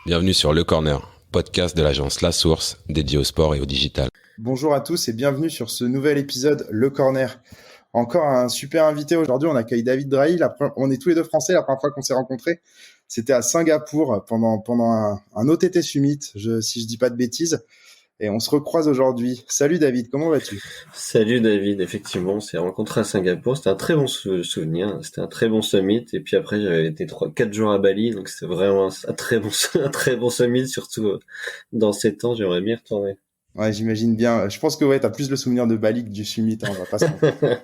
Bienvenue sur Le Corner, podcast de l'agence La Source, dédié au sport et au digital. Bonjour à tous et bienvenue sur ce nouvel épisode Le Corner. Encore un super invité aujourd'hui, on accueille David Drahi. On est tous les deux français, la première fois qu'on s'est rencontrés, c'était à Singapour pendant un OTT Summit, si je dis pas de bêtises. Et on se recroise aujourd'hui. Salut David, comment vas-tu? Salut David, effectivement, on s'est rencontrés à Singapour, c'était un très bon souvenir, c'était un très bon summit, et puis après j'avais été 4 jours à Bali, donc c'était vraiment un très bon, un très bon summit, surtout dans ces temps, j'aimerais bien y retourner. Ouais, j'imagine bien. Je pense que ouais, t'as plus le souvenir de Bali que du Summit, hein, on va pas se mentir.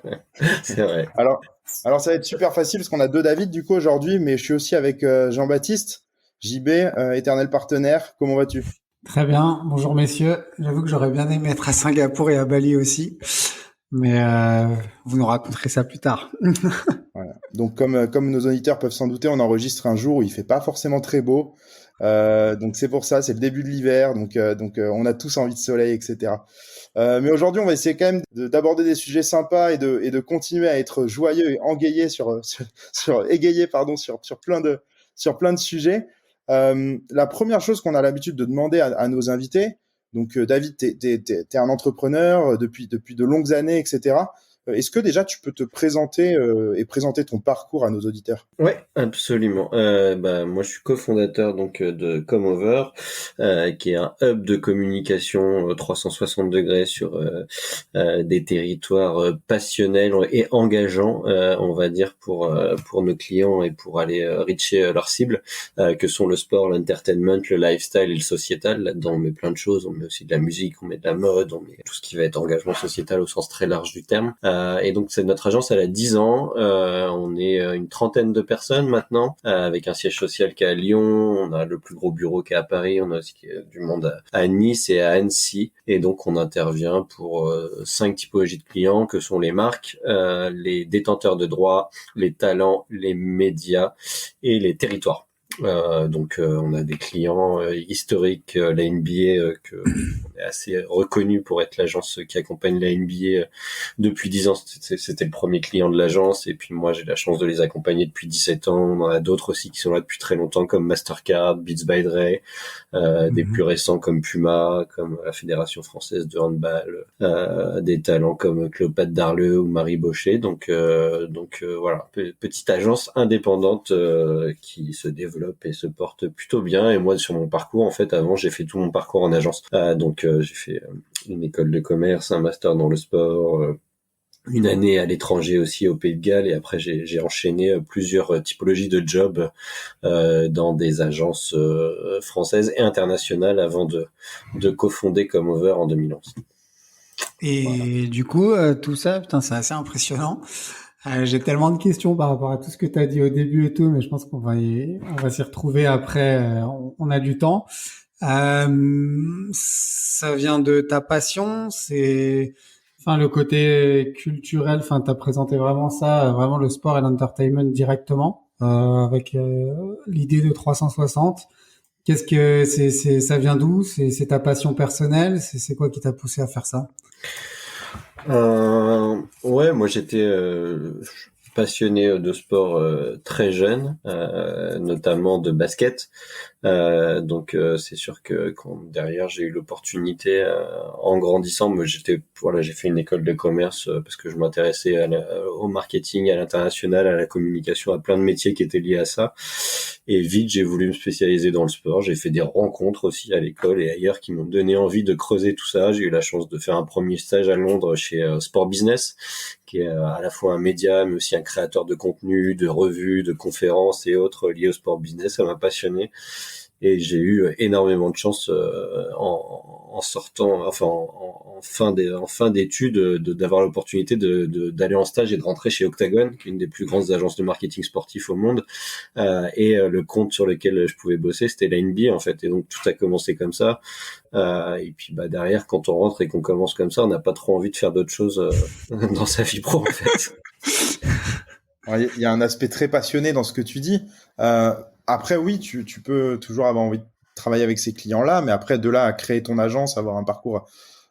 C'est vrai. Alors ça va être super facile parce qu'on a deux David du coup aujourd'hui, mais je suis aussi avec Jean-Baptiste, JB, éternel partenaire. Comment vas-tu? Très bien, bonjour messieurs. J'avoue que j'aurais bien aimé être à Singapour et à Bali aussi, mais vous nous raconterez ça plus tard. Voilà. Donc comme nos auditeurs peuvent s'en douter, on enregistre un jour où il fait pas forcément très beau. Donc c'est pour ça, c'est le début de l'hiver, donc on a tous envie de soleil, etc. Mais aujourd'hui, on va essayer quand même d'aborder des sujets sympas et de continuer à être joyeux et égayé sur plein de sujets. La première chose qu'on a l'habitude de demander à nos invités, donc David, t'es un entrepreneur depuis de longues années, etc. Est-ce que déjà tu peux te présenter et présenter ton parcours à nos auditeurs? Ouais, absolument. Moi, je suis cofondateur donc de Comeover, qui est un hub de communication 360 degrés sur des territoires passionnels et engageants, on va dire pour nos clients et pour aller reacher leurs cibles, que sont le sport, l'entertainment, le lifestyle et le sociétal. Là-dedans, on met plein de choses. On met aussi de la musique, on met de la mode, on met tout ce qui va être engagement sociétal au sens très large du terme. Et donc, notre agence, elle a 10 ans. On est une trentaine de personnes maintenant, avec un siège social qui est à Lyon. On a le plus gros bureau qui est à Paris. On a aussi du monde à Nice et à Annecy. Et donc, on intervient pour 5 typologies de clients que sont les marques, les détenteurs de droits, les talents, les médias et les territoires. On a des clients historiques, la NBA, que on est assez reconnu pour être l'agence qui accompagne la NBA depuis 10 ans. C'était le premier client de l'agence, et puis moi j'ai la chance de les accompagner depuis 17 ans. On en a d'autres aussi qui sont là depuis très longtemps, comme Mastercard, Beats by Dre, des plus récents comme Puma, comme la Fédération française de handball, des talents comme Cléopâtre Darleux ou Marie Baucher. Voilà, petite agence indépendante qui se développe et se porte plutôt bien. Et moi, sur mon parcours, en fait, avant, j'ai fait tout mon parcours en agence. J'ai fait une école de commerce, un master dans le sport, une année à l'étranger aussi au Pays de Galles, et après j'ai enchaîné plusieurs typologies de jobs dans des agences françaises et internationales avant de cofonder Comeover en 2011. Et Voilà. du coup, tout ça, putain, c'est assez impressionnant. J'ai tellement de questions par rapport à tout ce que tu as dit au début et tout, mais je pense on va s'y retrouver après. On a du temps. Ça vient de ta passion, enfin, le côté culturel. Enfin, t'as présenté vraiment ça, vraiment le sport et l'entertainment directement, avec l'idée de 360. Qu'est-ce que ça vient d'où? C'est ta passion personnelle? C'est quoi qui t'a poussé à faire ça? Ouais, moi j'étais passionné de sport très jeune, notamment de basket. C'est sûr que quand derrière j'ai eu l'opportunité en grandissant, moi j'ai fait une école de commerce parce que je m'intéressais au marketing, à l'international, à la communication, à plein de métiers qui étaient liés à ça. Et vite j'ai voulu me spécialiser dans le sport. J'ai fait des rencontres aussi à l'école et ailleurs qui m'ont donné envie de creuser tout ça. J'ai eu la chance de faire un premier stage à Londres chez Sport Business, qui est à la fois un média mais aussi un créateur de contenu, de revues, de conférences et autres liés au sport business. Ça m'a passionné. Et j'ai eu énormément de chance en sortant, enfin en fin d'études, d'avoir l'opportunité d'aller en stage et de rentrer chez Octagon, qui est une des plus grandes agences de marketing sportif au monde. Le compte sur lequel je pouvais bosser, c'était la NBA en fait. Et donc tout a commencé comme ça. Et puis derrière, quand on rentre et qu'on commence comme ça, on n'a pas trop envie de faire d'autres choses dans sa vie pro en fait. Il y a un aspect très passionné dans ce que tu dis. Après, oui, tu peux toujours avoir envie de travailler avec ces clients-là, mais après, de là à créer ton agence, avoir un parcours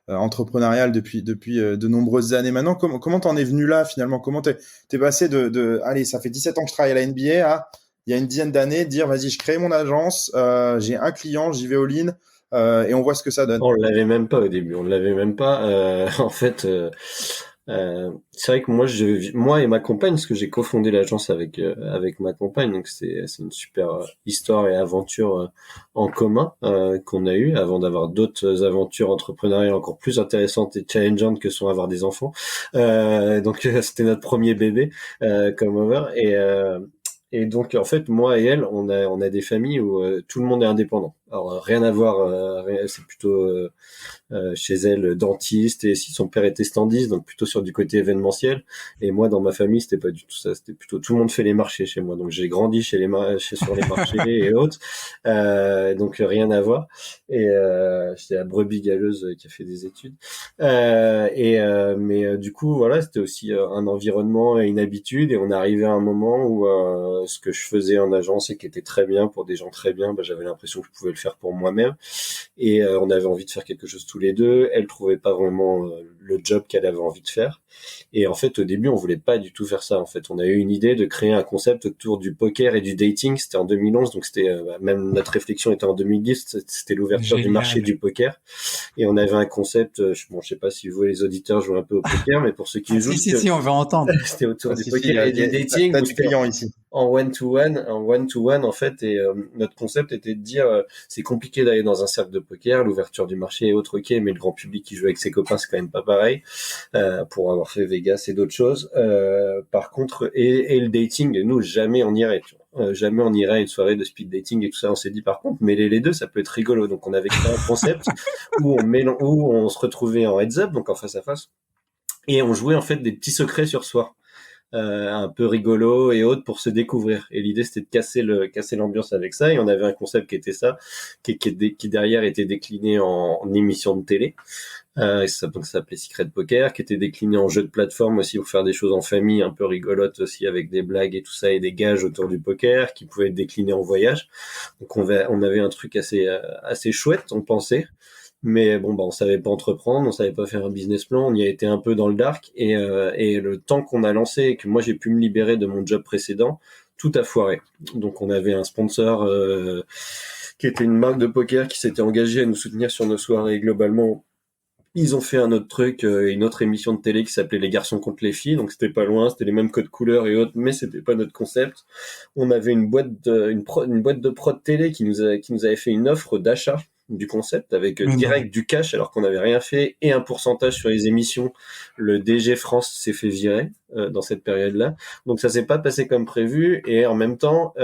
entrepreneurial depuis de nombreuses années maintenant, comment t'en es venu là finalement? Comment t'es passé allez, ça fait 17 ans que je travaille à la NBA à il y a une dizaine d'années, dire vas-y, je crée mon agence, j'ai un client, j'y vais all-in et on voit ce que ça donne. On l'avait même pas au début, on l'avait même pas. En fait, c'est vrai que moi et ma compagne, parce que j'ai cofondé l'agence avec ma compagne, donc c'est une super histoire et aventure en commun qu'on a eu avant d'avoir d'autres aventures entrepreneuriales encore plus intéressantes et challengeantes que sont avoir des enfants. Donc c'était notre premier bébé comme over et donc en fait moi et elle on a des familles où tout le monde est indépendant. Alors rien à voir, c'est plutôt chez elle dentiste et si son père était standiste, donc plutôt sur du côté événementiel. Et moi, dans ma famille, c'était pas du tout ça. C'était plutôt tout le monde fait les marchés chez moi. Donc j'ai grandi sur les marchés et autres. Donc rien à voir. Et j'étais la brebis galeuse qui a fait des études. Mais du coup, voilà, c'était aussi un environnement et une habitude. Et on est arrivé à un moment où ce que je faisais en agence et qui était très bien pour des gens très bien, j'avais l'impression que je pouvais le faire pour moi-même. Et on avait envie de faire quelque chose tous les deux. Elle trouvait pas vraiment le job qu'elle avait envie de faire. Et en fait, au début, on voulait pas du tout faire ça. En fait, on a eu une idée de créer un concept autour du poker et du dating. C'était en 2011, donc c'était même notre réflexion était en 2010. C'était l'ouverture du marché du poker. Et on avait un concept. Je sais pas si vous les auditeurs jouent un peu au poker, mais pour ceux qui jouent, si, on veut entendre. c'était autour du poker et du dating. T'as du client ici. En one-to-one, en fait, et notre concept était de dire c'est compliqué d'aller dans un cercle de poker, l'ouverture du marché est autre, ok, mais le grand public qui joue avec ses copains, c'est quand même pas pareil, pour avoir fait Vegas et d'autres choses. Par contre, et le dating, nous, jamais on irait, tu vois. Jamais on irait à une soirée de speed dating et tout ça. On s'est dit, par contre, mêler les deux, ça peut être rigolo. Donc, on avait créé un concept où on se retrouvait en heads up, donc en face à face, et on jouait en fait des petits secrets sur soi. Un peu rigolo et autres pour se découvrir. Et l'idée, c'était de casser l'ambiance avec ça. Et on avait un concept qui était ça, qui derrière était décliné en émission de télé. Ça s'appelait Secret Poker, qui était décliné en jeu de plateforme aussi pour faire des choses en famille, un peu rigolotes aussi avec des blagues et tout ça et des gages autour du poker, qui pouvaient être déclinés en voyage. Donc on avait un truc assez chouette, on pensait. Mais bon, on savait pas entreprendre, on savait pas faire un business plan, on y a été un peu dans le dark et le temps qu'on a lancé et que moi j'ai pu me libérer de mon job précédent, tout a foiré. Donc on avait un sponsor qui était une marque de poker qui s'était engagée à nous soutenir sur nos soirées. Globalement, ils ont fait un autre truc, une autre émission de télé qui s'appelait Les garçons contre les filles, donc c'était pas loin, c'était les mêmes codes couleurs et autres, mais c'était pas notre concept. On avait une boîte de prod télé qui nous avait fait une offre d'achat du concept avec direct du cash alors qu'on n'avait rien fait et un pourcentage sur les émissions. Le DG France s'est fait virer dans cette période-là, donc ça s'est pas passé comme prévu et en même temps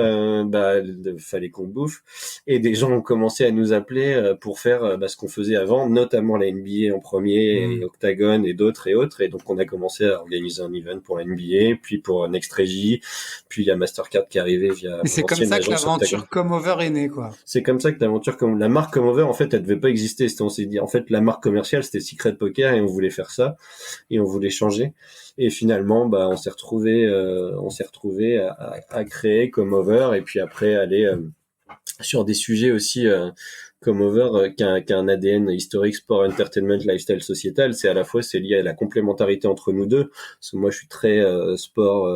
fallait qu'on bouffe et des gens ont commencé à nous appeler pour faire ce qu'on faisait avant, notamment la NBA en premier et Octagon et d'autres et autres, et donc on a commencé à organiser un event pour la NBA, puis pour Next Regi, puis il y a Mastercard qui est arrivé via et c'est comme ça que l'aventure Come Over est née, quoi. C'est comme ça que l'aventure, comme la marque Come Over, en fait, elle devait pas exister. On s'est dit, en fait, la marque commerciale, c'était Secret Poker et on voulait faire ça et on voulait changer. Et finalement, on s'est retrouvé à créer Come Over et puis après aller sur des sujets aussi Come Over qui a un ADN historique, sport, entertainment, lifestyle, sociétal. C'est lié à la complémentarité entre nous deux. Parce que moi, je suis très sport,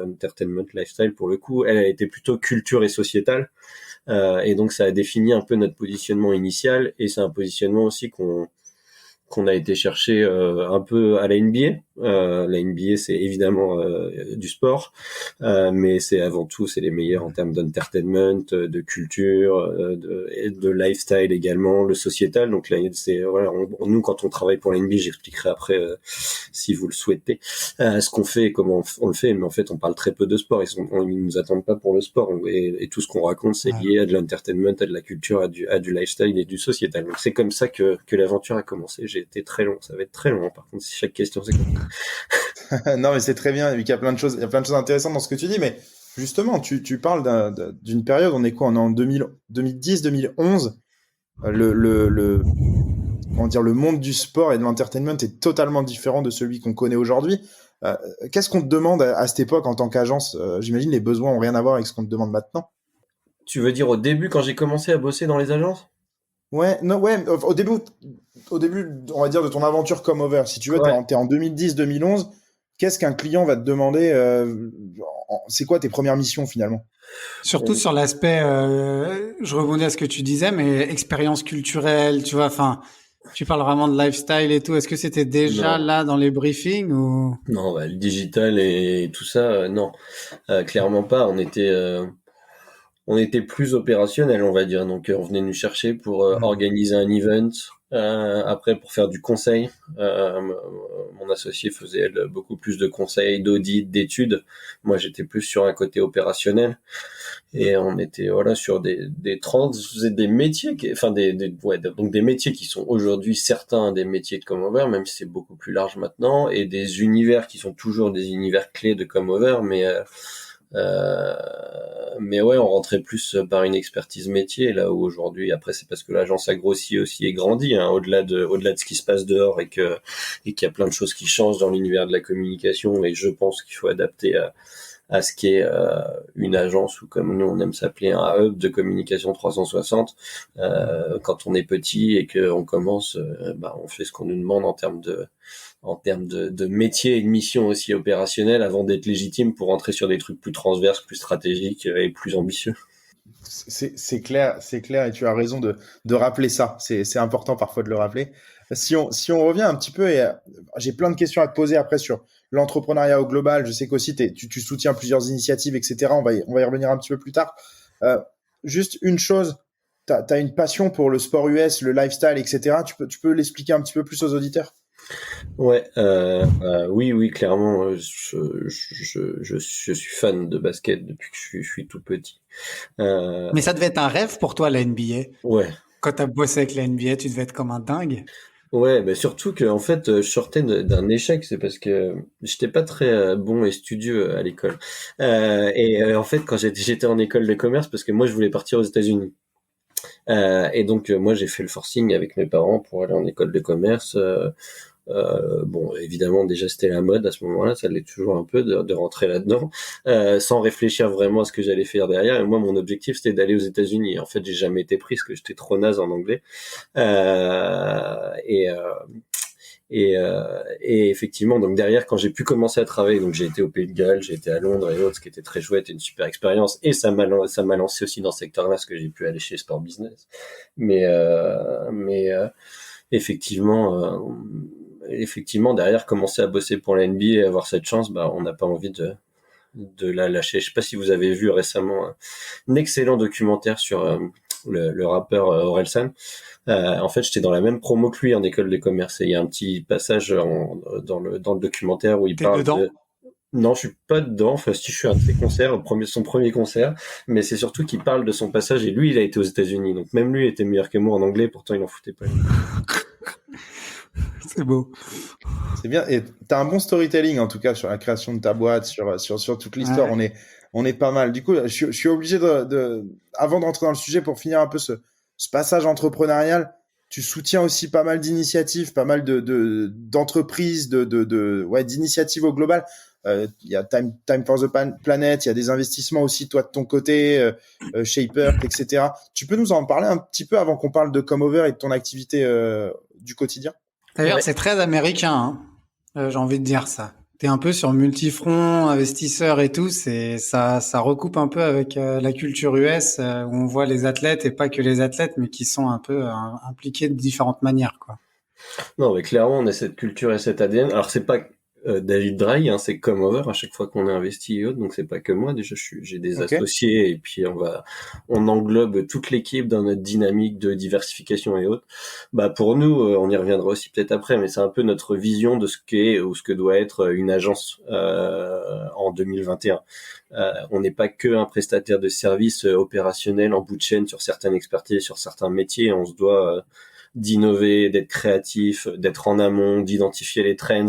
entertainment, lifestyle pour le coup. Elle a été plutôt culture et sociétal. Et donc ça a défini un peu notre positionnement initial et c'est un positionnement aussi qu'on a été chercher un peu à la NBA. La NBA, c'est évidemment du sport, mais c'est avant tout, c'est les meilleurs en termes d'entertainment, de culture, de lifestyle également, le sociétal. Donc là, nous, quand on travaille pour la NBA, j'expliquerai après si vous le souhaitez ce qu'on fait et comment on le fait. Mais en fait, on parle très peu de sport. Ils nous attendent pas pour le sport et tout ce qu'on raconte, c'est lié à de l'entertainment, à de la culture, à du lifestyle et du sociétal. Donc c'est comme ça que l'aventure a commencé. J'ai été très long, ça va être très long. Par contre, si chaque question c'est comme ça. Non, mais c'est très bien, vu qu'il y a plein de choses intéressantes dans ce que tu dis, mais justement, tu parles d'une période, on est quoi? On est en 2010, 2011. Le monde du sport et de l'entertainment est totalement différent de celui qu'on connaît aujourd'hui. Qu'est-ce qu'on te demande à cette époque en tant qu'agence? J'imagine les besoins ont rien à voir avec ce qu'on te demande maintenant. Tu veux dire au début, quand j'ai commencé à bosser dans les agences? Ouais, au début, on va dire de ton aventure Come Over. Si tu veux, t'es en 2010, 2011. qu'est-ce qu'un client va te demander c'est quoi tes premières missions finalement? Surtout sur l'aspect, je rebondis à ce que tu disais, mais expérience culturelle, tu vois, enfin, tu parles vraiment de lifestyle et tout. Est-ce que c'était déjà Non, là dans les briefings ou? non, le digital et tout ça, non, clairement pas. On était plus opérationnel, on va dire. Donc, on venait nous chercher pour organiser un event, après pour faire du conseil. Mon associé faisait elle, beaucoup plus de conseils, d'audits, d'études. Moi, j'étais plus sur un côté opérationnel. Et on était voilà sur des trends, des métiers, enfin donc des métiers qui sont aujourd'hui certains des métiers de Comover, même si c'est beaucoup plus large maintenant, et des univers qui sont toujours des univers clés de Comover, euh, mais ouais, on rentrait plus par une expertise métier, là où aujourd'hui, après, c'est parce que l'agence a grossi aussi et grandi, hein, au-delà de ce qui se passe dehors et qu'il y a plein de choses qui changent dans l'univers de la communication, et je pense qu'il faut adapter à ce qui est une agence, ou comme nous on aime s'appeler, un hub de communication 360. Quand on est petit et qu'on commence, on fait ce qu'on nous demande en termes de métier et de mission aussi opérationnelle, avant d'être légitime pour entrer sur des trucs plus transverses, plus stratégiques et plus ambitieux. C'est clair, et tu as raison de rappeler ça. C'est important parfois de le rappeler. Si on revient un petit peu, et j'ai plein de questions à te poser après sur l'entrepreneuriat au global. Je sais qu'aussi tu soutiens plusieurs initiatives, etc. On va y revenir un petit peu plus tard. Juste une chose, t'as une passion pour le sport US, le lifestyle, etc. Tu peux l'expliquer un petit peu plus aux auditeurs? Ouais, oui, clairement, je suis fan de basket depuis que je suis tout petit. Euh, Mais ça devait être un rêve pour toi, la NBA. ouais, Quand t'as bossé avec la NBA, tu devais être comme un dingue. Ouais, mais surtout que en fait, je sortais d'un échec, c'est parce que j'étais pas très bon et studieux à l'école. En fait, quand j'étais en école de commerce, parce que moi je voulais partir aux États-Unis. Et donc moi j'ai fait le forcing avec mes parents pour aller en école de commerce. Bon, évidemment, déjà c'était la mode à ce moment-là, ça l'est toujours un peu de rentrer là-dedans, sans réfléchir vraiment à ce que j'allais faire derrière. Et moi, mon objectif c'était d'aller aux États-Unis. Et en fait, j'ai jamais été pris parce que j'étais trop naze en anglais. Euh, et, euh, et effectivement, donc derrière, quand j'ai pu commencer à travailler, donc j'ai été au Pays de Galles, j'ai été à Londres et autres, ce qui était très chouette et une super expérience. Et ça m'a lancé aussi dans ce secteur-là, parce que j'ai pu aller chez Sport Business. Mais effectivement, derrière, commencer à bosser pour la NBA et avoir cette chance, on n'a pas envie de la lâcher. Je sais pas si vous avez vu récemment un excellent documentaire sur le rappeur Orelsan. En fait, j'étais dans la même promo que lui en école de commerce, et il y a un petit passage dans le documentaire où il T'es parle dedans? de... Non, je suis pas dedans. Enfin, si, je suis à un de ses concerts, son premier concert, mais c'est surtout qu'il parle de son passage, et lui, il a été aux États-Unis, donc même lui était meilleur que moi en anglais, pourtant il en foutait pas. C'est beau. C'est bien. Et t'as un bon storytelling, en tout cas, sur la création de ta boîte, sur toute l'histoire. Ouais. On est pas mal. Du coup, je suis obligé avant de rentrer dans le sujet, pour finir un peu ce passage entrepreneurial, tu soutiens aussi pas mal d'initiatives, pas mal d'entreprises, ouais, d'initiatives au global. Il y a Time for the Planet, il y a des investissements aussi, toi, de ton côté, Shaper, etc. Tu peux nous en parler un petit peu avant qu'on parle de Comeover et de ton activité du quotidien? D'ailleurs, Ouais. c'est très américain, hein. J'ai envie de dire ça. T'es un peu sur multifront, investisseur et tout. Ça recoupe un peu avec la culture US, où on voit les athlètes, et pas que les athlètes, mais qui sont un peu impliqués de différentes manières, quoi. Non, mais clairement, on a cette culture et cet ADN. Alors, c'est pas David Dry, hein, c'est Comeover à chaque fois qu'on a investi et autres. Donc, c'est pas que moi. Déjà, j'ai des Ok. associés, et puis on englobe toute l'équipe dans notre dynamique de diversification et autres. Pour nous, on y reviendra aussi peut-être après, mais c'est un peu notre vision de ce qu'est ou ce que doit être une agence en 2021. On n'est pas que un prestataire de services opérationnels en bout de chaîne sur certaines expertises, sur certains métiers. On se doit d'innover, d'être créatif, d'être en amont, d'identifier les trends.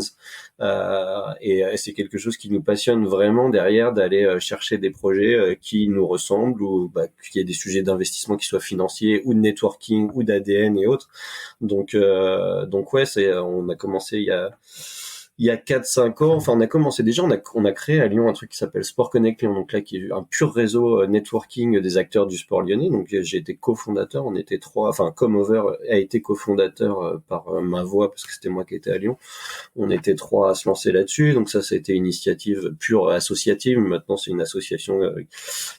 Et c'est quelque chose qui nous passionne vraiment derrière, d'aller chercher des projets qui nous ressemblent, ou qu'il y ait des sujets d'investissement qui soient financiers ou de networking ou d'ADN et autres. Donc ouais, on a commencé il y a 4-5 ans, enfin on a commencé déjà, on a créé à Lyon un truc qui s'appelle Sport Connect Lyon, donc là qui est un pur réseau networking des acteurs du sport lyonnais. Donc j'ai été cofondateur, on était 3, enfin Comeover a été cofondateur par ma voix parce que c'était moi qui étais à Lyon. On était 3 à se lancer là-dessus, donc ça a été une initiative pure associative. Maintenant c'est une association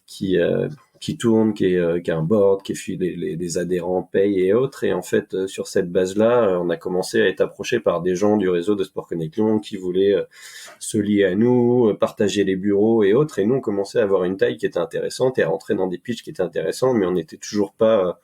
qui tourne, qui a un board, qui fait les adhérents payent et autres. Et en fait, sur cette base-là, on a commencé à être approché par des gens du réseau de Sport Connect Lyon qui voulaient se lier à nous, partager les bureaux et autres. Et nous, on commençait à avoir une taille qui était intéressante et à rentrer dans des pitchs qui étaient intéressants, mais on n'était toujours pas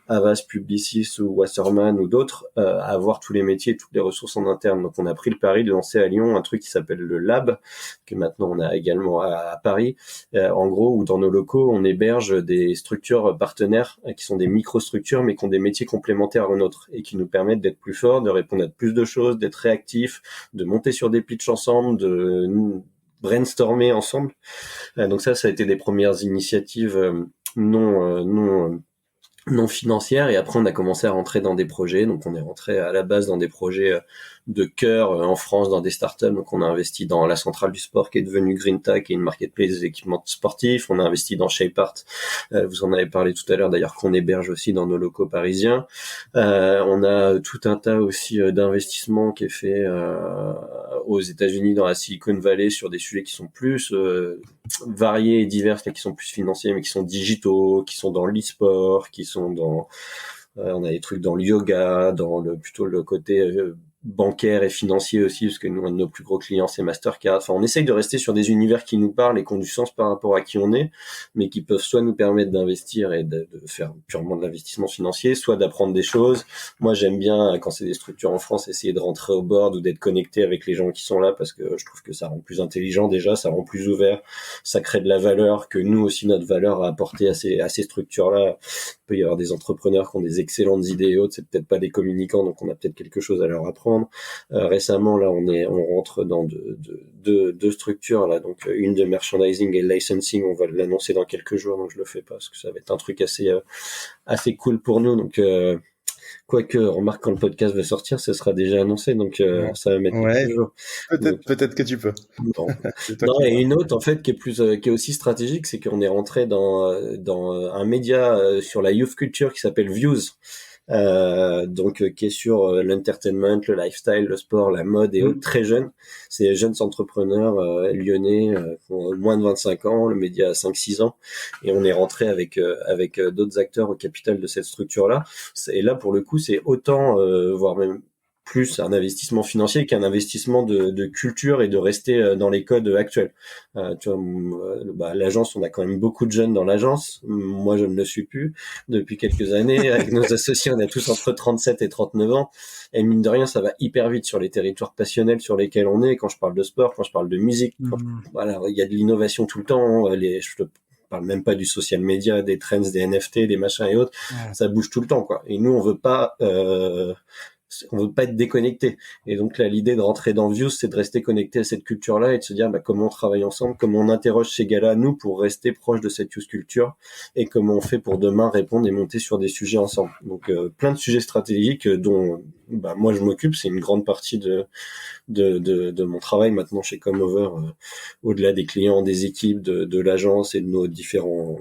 Havas, Publicis ou Wasserman ou d'autres à avoir tous les métiers et toutes les ressources en interne. Donc on a pris le pari de lancer à Lyon un truc qui s'appelle le Lab, que maintenant on a également à Paris, en gros où dans nos locaux on héberge des structures partenaires qui sont des microstructures mais qui ont des métiers complémentaires aux nôtres et qui nous permettent d'être plus forts, de répondre à plus de choses, d'être réactifs, de monter sur des pitchs ensemble, de brainstormer ensemble. Donc ça a été des premières initiatives non financière, et après on a commencé à rentrer dans des projets. Donc on est rentré à la base dans des projets de cœur en France, dans des startups. Donc on a investi dans la centrale du sport qui est devenue GreenTech, qui est une marketplace des équipements sportifs. On a investi dans ShapeArt, vous en avez parlé tout à l'heure d'ailleurs, qu'on héberge aussi dans nos locaux parisiens. On a tout un tas aussi d'investissements qui est fait aux États-Unis, dans la Silicon Valley, sur des sujets qui sont plus variés et divers, qui sont plus financiers mais qui sont digitaux, qui sont dans l'e-sport, qui sont dans on a des trucs dans le yoga, dans plutôt le côté bancaire et financier aussi, parce que nous, un de nos plus gros clients, c'est Mastercard. Enfin, on essaye de rester sur des univers qui nous parlent et qui ont du sens par rapport à qui on est, mais qui peuvent soit nous permettre d'investir et de faire purement de l'investissement financier, soit d'apprendre des choses. Moi, j'aime bien, quand c'est des structures en France, essayer de rentrer au board ou d'être connecté avec les gens qui sont là, parce que je trouve que ça rend plus intelligent déjà, ça rend plus ouvert, ça crée de la valeur, que nous aussi, notre valeur à apporter à ces structures-là. Il peut y avoir des entrepreneurs qui ont des excellentes idées et autres, c'est peut-être pas des communicants, donc on a peut-être quelque chose à leur apprendre. Récemment, là, on rentre dans deux structures là, donc une de merchandising et licensing. On va l'annoncer dans quelques jours, donc je le fais pas parce que ça va être un truc assez cool pour nous. Donc quoique, remarque, quand le podcast va sortir, ça sera déjà annoncé, donc ça va mettre quelques jours. Peut-être que tu peux. Bon. Non, et une autre en fait qui est aussi stratégique, c'est qu'on est rentré dans un média sur la youth culture qui s'appelle Views. Donc qui est sur l'entertainment, le lifestyle, le sport, la mode et autres, très jeunes. C'est des jeunes entrepreneurs lyonnais qui ont moins de 25 ans, le média a 5-6 ans, et on est rentré avec d'autres acteurs au capital de cette structure-là. Et là, pour le coup, c'est autant, voire même plus un investissement financier qu'un investissement de culture et de rester dans les codes actuels. Tu vois, l'agence, on a quand même beaucoup de jeunes dans l'agence. Moi, je ne le suis plus depuis quelques années. Avec nos associés, on a tous entre 37 et 39 ans. Et mine de rien, ça va hyper vite sur les territoires passionnels sur lesquels on est. Quand je parle de sport, quand je parle de musique, voilà, il y a de l'innovation tout le temps. Je parle même pas du social media, des trends, des NFT, des machins et autres. Ouais. Ça bouge tout le temps, quoi. Et nous, on veut pas être déconnecté. Et donc là, l'idée de rentrer dans Views, c'est de rester connecté à cette culture-là et de se dire comment on travaille ensemble, comment on interroge ces gars-là, nous, pour rester proche de cette youth culture, et comment on fait pour demain répondre et monter sur des sujets ensemble. Donc plein de sujets stratégiques dont moi je m'occupe. C'est une grande partie de mon travail maintenant chez Comeover, au-delà des clients, des équipes, de l'agence et de nos différents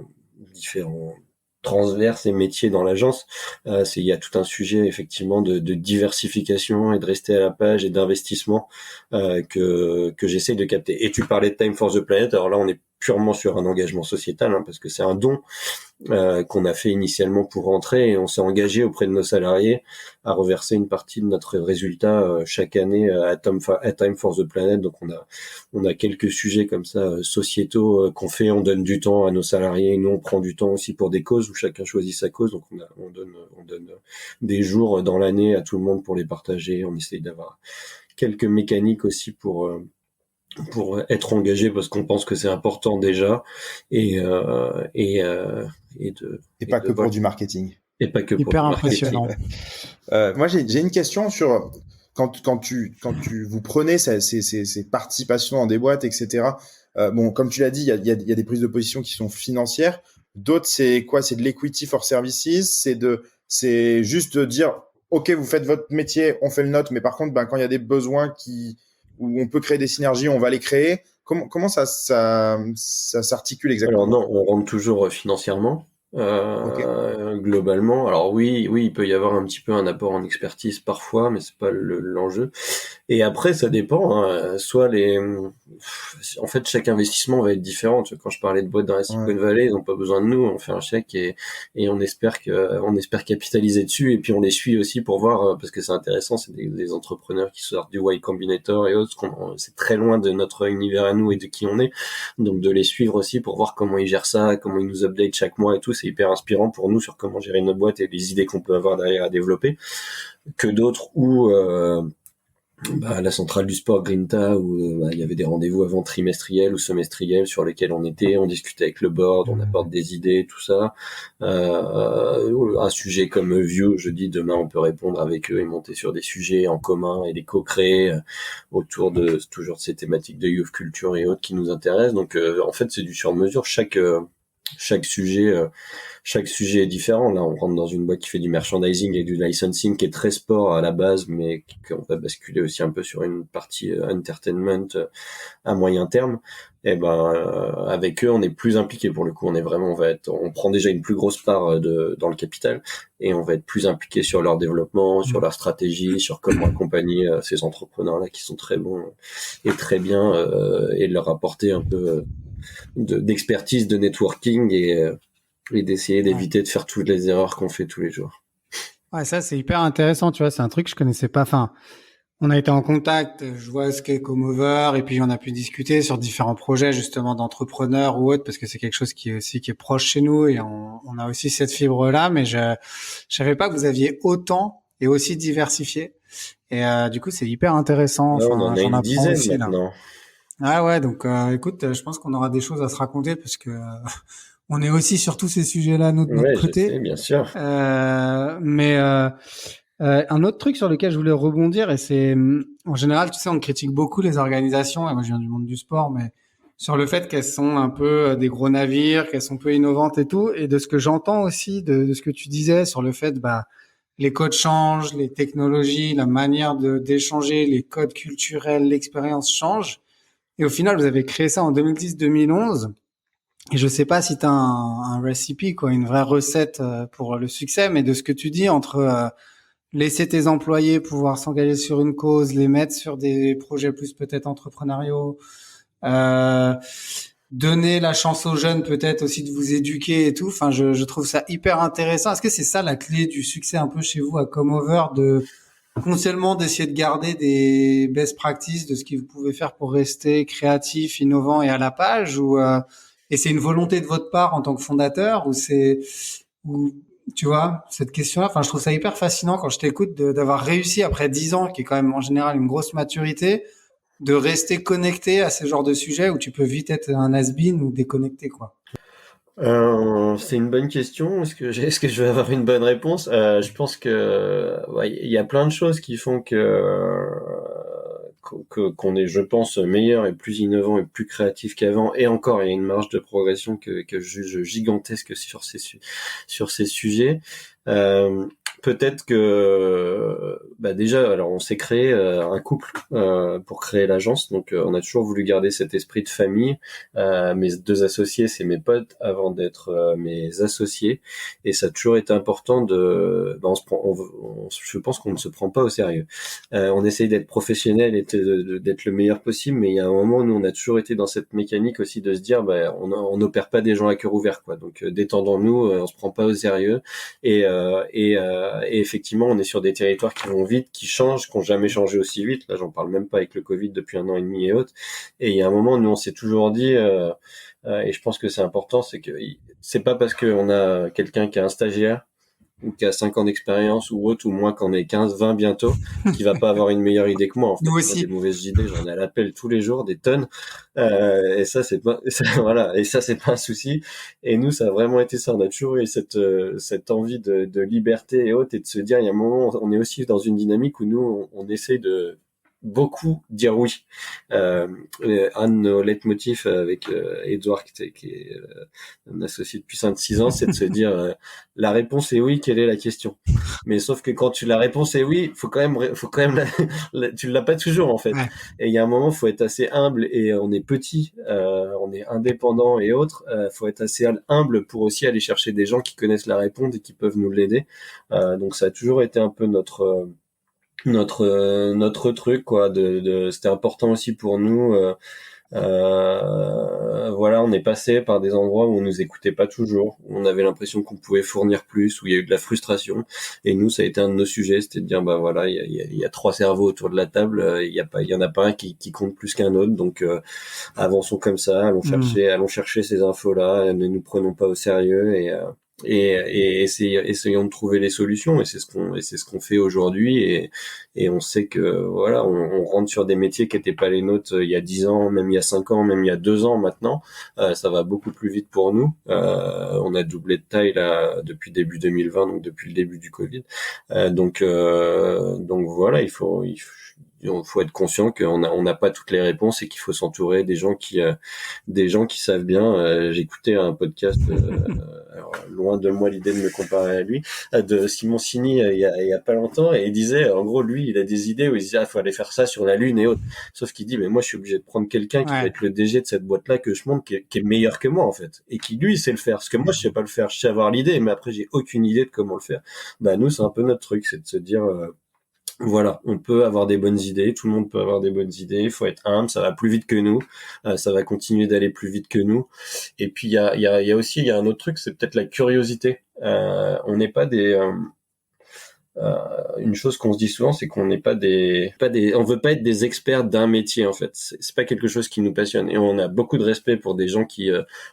transverses et métiers dans l'agence. Il y a tout un sujet effectivement de diversification et de rester à la page et d'investissement que j'essaie de capter. Et tu parlais de Time for the Planet. Alors là, on est purement sur un engagement sociétal, parce que c'est un don qu'on a fait initialement pour rentrer, et on s'est engagé auprès de nos salariés à reverser une partie de notre résultat chaque année à Time for the Planet. Donc on a quelques sujets comme ça sociétaux qu'on fait. On donne du temps à nos salariés, et nous on prend du temps aussi pour des causes où chacun choisit sa cause. Donc on donne des jours dans l'année à tout le monde pour les partager. On essaye d'avoir quelques mécaniques aussi pour être engagé, parce qu'on pense que c'est important déjà, et pas que pour du marketing. Et pas que pour hyper impressionnant. Moi, j'ai une question sur quand vous prenez ces participations dans des boîtes, etc. Comme tu l'as dit, il y a des prises de position qui sont financières. D'autres, c'est quoi? C'est de l'equity for services. C'est juste de dire, OK, vous faites votre métier, on fait le nôtre, mais par contre, quand il y a des besoins qui où on peut créer des synergies, on va les créer. Comment ça s'articule exactement? Alors non, on rentre toujours financièrement. Ok. Globalement, alors oui, il peut y avoir un petit peu un apport en expertise parfois, mais c'est pas l'enjeu. Et après, ça dépend. Hein. En fait, chaque investissement va être différent. Tu vois, quand je parlais de boîtes dans la Ouais. Silicon Valley, ils n'ont pas besoin de nous. On fait un chèque et on espère capitaliser dessus. Et puis on les suit aussi pour voir, parce que c'est intéressant. C'est des entrepreneurs qui sortent du Y Combinator et autres. C'est très loin de notre univers à nous et de qui on est. Donc de les suivre aussi pour voir comment ils gèrent ça, comment ils nous update chaque mois et tout. C'est hyper inspirant pour nous sur comment gérer notre boîte et les idées qu'on peut avoir derrière à développer. Que d'autres où la centrale du sport Grinta où il y avait des rendez-vous avant trimestriels ou semestriels sur lesquels on discutait avec le board, on apporte des idées, tout ça. Un sujet comme View, je dis demain on peut répondre avec eux et monter sur des sujets en commun et les co-créer autour de toujours de ces thématiques de youth culture et autres qui nous intéressent. Donc en fait c'est du sur-mesure. Chaque sujet est différent. Là, on rentre dans une boîte qui fait du merchandising et du licensing qui est très sport à la base, mais qu'on va basculer aussi un peu sur une partie entertainment à moyen terme. Et avec eux, on est plus impliqué pour le coup. On prend déjà une plus grosse part dans le capital et on va être plus impliqué sur leur développement, sur leur stratégie, sur comment accompagner ces entrepreneurs-là qui sont très bons et très bien et leur apporter un peu d'expertise, de networking et d'essayer d'éviter de faire toutes les erreurs qu'on fait tous les jours. Ouais, ça c'est hyper intéressant, tu vois, c'est un truc que je connaissais pas. Enfin, on a été en contact, je vois ce qu'est Comover et puis on a pu discuter sur différents projets justement d'entrepreneurs ou autres parce que c'est quelque chose qui est proche chez nous et on a aussi cette fibre là, mais je savais pas que vous aviez autant et aussi diversifié. Et du coup, c'est hyper intéressant. Là, on en Enfin, a j'en une apprends dizaine aussi là. maintenant. Ah ouais, donc écoute, je pense qu'on aura des choses à se raconter parce que on est aussi sur tous ces sujets-là nous de notre Ouais, je sais, côté. bien sûr. Mais un autre truc sur lequel je voulais rebondir, et c'est en général, tu sais, on critique beaucoup les organisations, et moi je viens du monde du sport, mais sur le fait qu'elles sont un peu des gros navires, qu'elles sont peu innovantes et tout, et de ce que j'entends aussi de ce que tu disais sur le fait, les codes changent, les technologies, la manière d'échanger, les codes culturels, l'expérience change. Et au final, vous avez créé ça en 2010-2011. Et je sais pas si tu as un recipe, quoi, une vraie recette pour le succès, mais de ce que tu dis entre laisser tes employés pouvoir s'engager sur une cause, les mettre sur des projets plus peut-être entrepreneuriaux, euh, donner la chance aux jeunes peut-être aussi de vous éduquer et tout. Enfin, je trouve ça hyper intéressant. Est-ce que c'est ça la clé du succès un peu chez vous à Comeover, de non seulement d'essayer de garder des best practices de ce que vous pouvez faire pour rester créatif, innovant et à la page, ou et c'est une volonté de votre part en tant que fondateur, ou tu vois cette question-là. Enfin, je trouve ça hyper fascinant quand je t'écoute d'avoir réussi après 10 ans, qui est quand même en général une grosse maturité, de rester connecté à ce genre de sujet où tu peux vite être un has-been ou déconnecté, quoi. C'est une bonne question. Est-ce que je vais avoir une bonne réponse? Je pense que il y a plein de choses qui font qu'on est, je pense, meilleur et plus innovant et plus créatif qu'avant. Et encore, il y a une marge de progression que je juge gigantesque sur ces sujets. Peut-être que déjà, alors on s'est créé un couple pour créer l'agence, donc on a toujours voulu garder cet esprit de famille. Mes deux associés, c'est mes potes avant d'être mes associés, et ça a toujours été important je pense qu'on ne se prend pas au sérieux. On essaye d'être professionnel et d'être le meilleur possible, mais il y a un moment où nous on a toujours été dans cette mécanique aussi de se dire on n'opère pas des gens à cœur ouvert, quoi. Donc détendons-nous, on se prend pas au sérieux, et effectivement on est sur des territoires qui vont vite, qui changent, qui n'ont jamais changé aussi vite. Là j'en parle même pas avec le Covid depuis 1 an et demi et autres. Et il y a un moment où nous on s'est toujours dit et je pense que c'est important, c'est que c'est pas parce qu'on a quelqu'un qui a un stagiaire ou qui a 5 ans d'expérience ou autre, ou moi qu'en ai 15, 20 bientôt, qui va pas avoir une meilleure idée que moi. En fait, Nous moi, aussi. des mauvaises idées, j'en ai à l'appel tous les jours, des tonnes. Et ça, c'est pas, voilà. Et ça, c'est pas un souci. Et nous, ça a vraiment été ça. On a toujours eu cette envie de liberté et autres, et de se dire, il y a un moment, on est aussi dans une dynamique où nous, on essaie beaucoup dire oui. Un de nos leitmotifs avec Edouard, qui est un associé depuis 5-6 ans, c'est de se dire la réponse est oui, quelle est la question? Mais sauf que quand la réponse est oui, faut quand même tu l'as pas toujours en fait. Ouais. Et il y a un moment, faut être assez humble, et on est petit, on est indépendant et autres. Faut être assez humble pour aussi aller chercher des gens qui connaissent la réponse et qui peuvent nous l'aider. Donc ça a toujours été un peu notre truc, quoi. C'était important aussi pour nous. Voilà, on est passé par des endroits où on nous écoutait pas toujours, où on avait l'impression qu'on pouvait fournir plus, où il y a eu de la frustration. Et nous, ça a été un de nos sujets, c'était de dire, bah voilà, il y a 3 cerveaux autour de la table, il y en a pas un qui compte plus qu'un autre. Donc, avançons comme ça, allons chercher ces infos-là, ne nous prenons pas au sérieux, et essayons de trouver les solutions. Et c'est ce qu'on fait aujourd'hui. Et on sait que voilà, on rentre sur des métiers qui étaient pas les nôtres il y a 10 ans, même il y a 5 ans, même il y a 2 ans maintenant. Ça va beaucoup plus vite pour nous. On a doublé de taille là depuis début 2020, donc depuis le début du Covid. Donc voilà, il faut être conscient qu'on n'a pas toutes les réponses, et qu'il faut s'entourer des gens qui savent bien. J'écoutais un podcast, alors, loin de moi l'idée de me comparer à lui, de Simon Sini il y a pas longtemps, et il disait, en gros, lui, il a des idées où il disait, faut aller faire ça sur la Lune et autres. Sauf qu'il dit, mais moi, je suis obligé de prendre quelqu'un qui va être le DG de cette boîte-là que je monte, qui est meilleur que moi, en fait, et qui, lui, sait le faire. Parce que moi, je sais pas le faire. Je sais avoir l'idée, mais après, j'ai aucune idée de comment le faire. Bah, nous, c'est un peu notre truc, c'est de se dire, voilà, on peut avoir des bonnes idées, tout le monde peut avoir des bonnes idées, il faut être humble, ça va plus vite que nous, ça va continuer d'aller plus vite que nous. Et puis il y a aussi un autre truc, c'est peut-être la curiosité. On n'est pas une chose qu'on se dit souvent, c'est qu'on n'est pas on veut pas être des experts d'un métier, en fait. C'est pas quelque chose qui nous passionne. Et on a beaucoup de respect pour des gens qui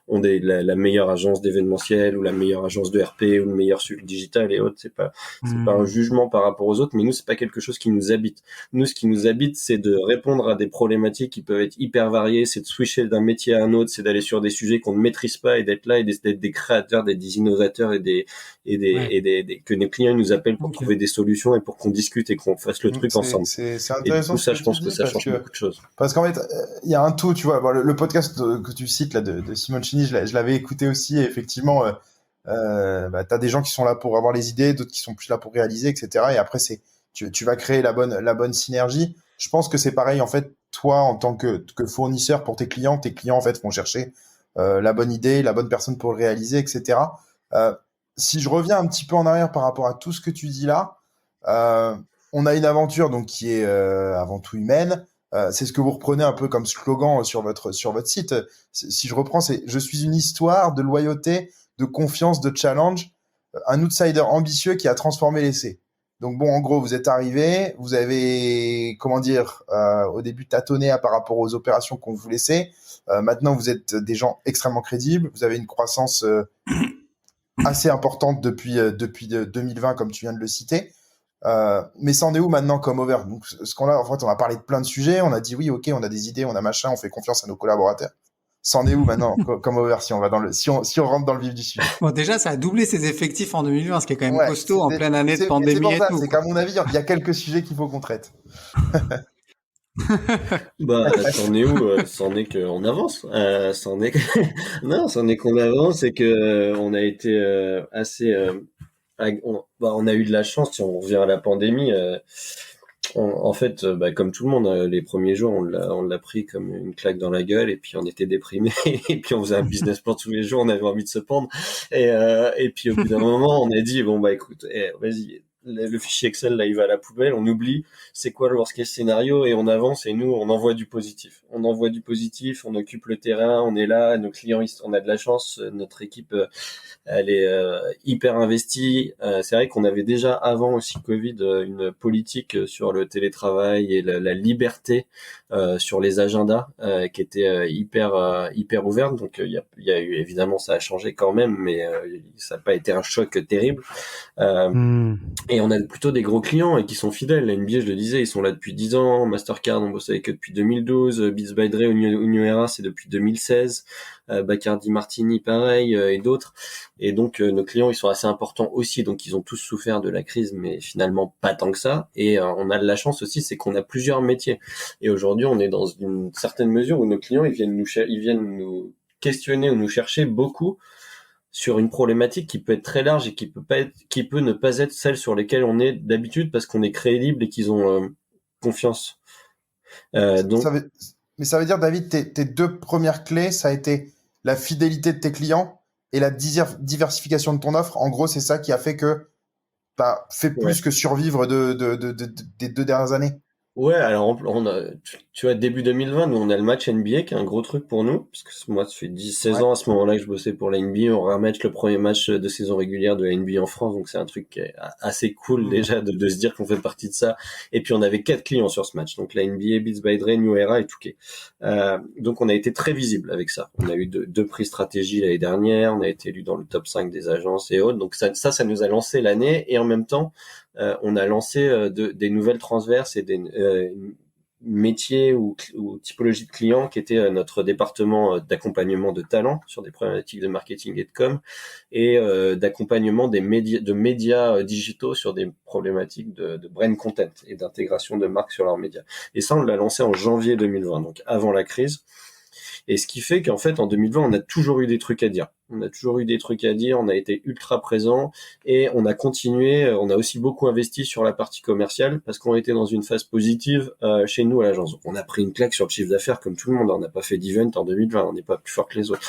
ont la meilleure agence d'événementiel, ou la meilleure agence de RP, ou le meilleur suivi digital et autres. C'est pas un jugement par rapport aux autres, mais nous, c'est pas quelque chose qui nous habite. Nous, ce qui nous habite, c'est de répondre à des problématiques qui peuvent être hyper variées, c'est de switcher d'un métier à un autre, c'est d'aller sur des sujets qu'on ne maîtrise pas, et d'être là, et d'être des créateurs, des innovateurs, que nos clients nous appellent pour trouver des solutions, et pour qu'on discute et qu'on fasse le truc ensemble. C'est intéressant. Et tout ça, je pense que ça change beaucoup de choses. Parce qu'en fait, il y a un tout, tu vois, le podcast que tu cites là de Simoncini, je l'avais écouté aussi, et effectivement, t'as des gens qui sont là pour avoir les idées, d'autres qui sont plus là pour réaliser, etc. Et après, tu vas créer la bonne synergie. Je pense que c'est pareil, en fait, toi, en tant que fournisseur pour tes clients en fait vont chercher la bonne idée, la bonne personne pour le réaliser, etc. Si je reviens un petit peu en arrière par rapport à tout ce que tu dis là, on a une aventure donc qui est avant tout humaine. C'est ce que vous reprenez un peu comme slogan sur votre site. Si je reprends, c'est « Je suis une histoire de loyauté, de confiance, de challenge, un outsider ambitieux qui a transformé l'essai ». Donc bon, en gros, vous êtes arrivé, vous avez, au début tâtonné par rapport aux opérations qu'on vous laissait. Maintenant, vous êtes des gens extrêmement crédibles. Vous avez une croissance assez importante depuis 2020, comme tu viens de le citer. Mais ça en est où maintenant Comover? Donc, en fait, on a parlé de plein de sujets. On a dit oui, ok, on a des idées, on a machin, on fait confiance à nos collaborateurs. Ça en est où maintenant Comover, si on rentre dans le vif du sujet? Bon, déjà, ça a doublé ses effectifs en 2020, ce qui est quand même costaud en pleine année de pandémie. C'est pour ça, et tout. C'est qu'à mon avis, il y a quelques sujets qu'il faut qu'on traite. Bah, c'en est où? C'en est qu'on avance. Non, c'en est qu'on avance, et que on a été assez. On a eu de la chance, si on revient à la pandémie. En fait, comme tout le monde, les premiers jours, on l'a pris comme une claque dans la gueule, et puis on était déprimés, et puis on faisait un business plan tous les jours, on avait envie de se pendre, et puis au bout d'un moment, on a dit bon écoute, vas-y. Le fichier Excel, là, il va à la poubelle, on oublie c'est quoi le worst case scénario, et on avance, et nous, on envoie du positif. On occupe le terrain, on est là, nos clients, on a de la chance, notre équipe, elle est hyper investie. C'est vrai qu'on avait déjà, avant aussi Covid, une politique sur le télétravail et la liberté sur les agendas qui était hyper ouverte. Donc il y a eu, évidemment, ça a changé quand même, mais ça n'a pas été un choc terrible. Et on a plutôt des gros clients, et qui sont fidèles. La NBA, je le disais, ils sont là depuis 10 ans. Mastercard, on bosse avec eux depuis 2012. Beats by Dre, New Era, c'est depuis 2016. Bacardi Martini pareil, et d'autres. Et donc nos clients ils sont assez importants aussi, donc ils ont tous souffert de la crise, mais finalement pas tant que ça. Et on a de la chance aussi, c'est qu'on a plusieurs métiers. Et aujourd'hui on est dans une certaine mesure où nos clients ils viennent nous questionner ou nous chercher beaucoup sur une problématique qui peut être très large et qui peut ne pas être celle sur lesquelles on est d'habitude parce qu'on est crédible et qu'ils ont confiance. Donc, Mais ça veut dire, David, tes deux premières clés, ça a été la fidélité de tes clients et la diversification de ton offre. En gros, c'est ça qui a fait que tu as fait ouais. plus que survivre des 2 dernières années. Ouais, alors on a, tu vois, début 2020, nous on a le match NBA qui est un gros truc pour nous, parce que moi ça fait 16 ans à ce moment-là que je bossais pour la NBA, on va remettre le premier match de saison régulière de la NBA en France, donc c'est un truc qui est assez cool déjà de se dire qu'on fait partie de ça. Et puis on avait 4 clients sur ce match, donc la NBA, Beats by Dre, New Era et Touquet. Donc on a été très visible avec ça. On a eu deux prix stratégie l'année dernière, on a été élu dans le top 5 des agences et autres, donc ça nous a lancé l'année, et en même temps on a lancé des nouvelles transverses et des métiers ou typologies de clients qui étaient notre département d'accompagnement de talent sur des problématiques de marketing et de com, et d'accompagnement de médias digitaux sur des problématiques de brand content et d'intégration de marques sur leurs médias. Et ça, on l'a lancé en janvier 2020, donc avant la crise. Et ce qui fait qu'en fait, en 2020, on a toujours eu des trucs à dire. On a toujours eu des trucs à dire, on a été ultra présent et on a continué, on a aussi beaucoup investi sur la partie commerciale parce qu'on était dans une phase positive chez nous à l'agence. Donc on a pris une claque sur le chiffre d'affaires comme tout le monde, on n'a pas fait d'event en 2020, on n'est pas plus fort que les autres.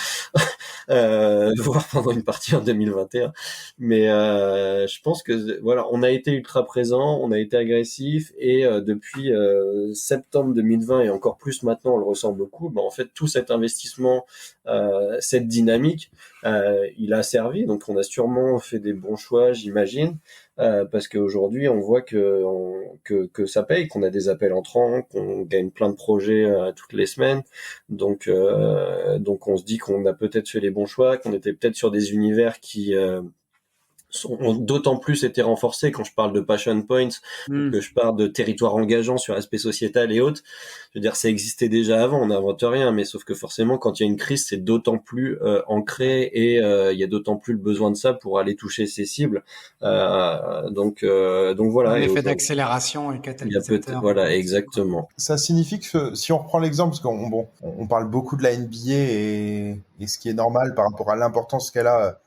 Voire pendant une partie en 2021. Mais je pense que voilà, on a été ultra présent, on a été agressif, et depuis septembre 2020 et encore plus maintenant, on le ressent beaucoup. En fait, tout cet investissement, cette dynamique, il a servi. Donc, on a sûrement fait des bons choix, j'imagine. Parce qu'aujourd'hui on voit que ça paye, qu'on a des appels entrants, qu'on gagne plein de projets toutes les semaines, donc on se dit qu'on a peut-être fait les bons choix, qu'on était peut-être sur des univers qui ont d'autant plus été renforcés quand je parle de passion points, que je parle de territoire engageant sur l'aspect sociétal et autres. Je veux dire, ça existait déjà avant, on n'invente rien, mais sauf que forcément, quand il y a une crise, c'est d'autant plus ancré, et il y a d'autant plus le besoin de ça pour aller toucher ses cibles. Donc voilà. Un Et effet d'accélération et catalyseur. Voilà, exactement. Ça signifie que si on reprend l'exemple, parce on parle beaucoup de la NBA et ce qui est normal par rapport à l'importance qu'elle a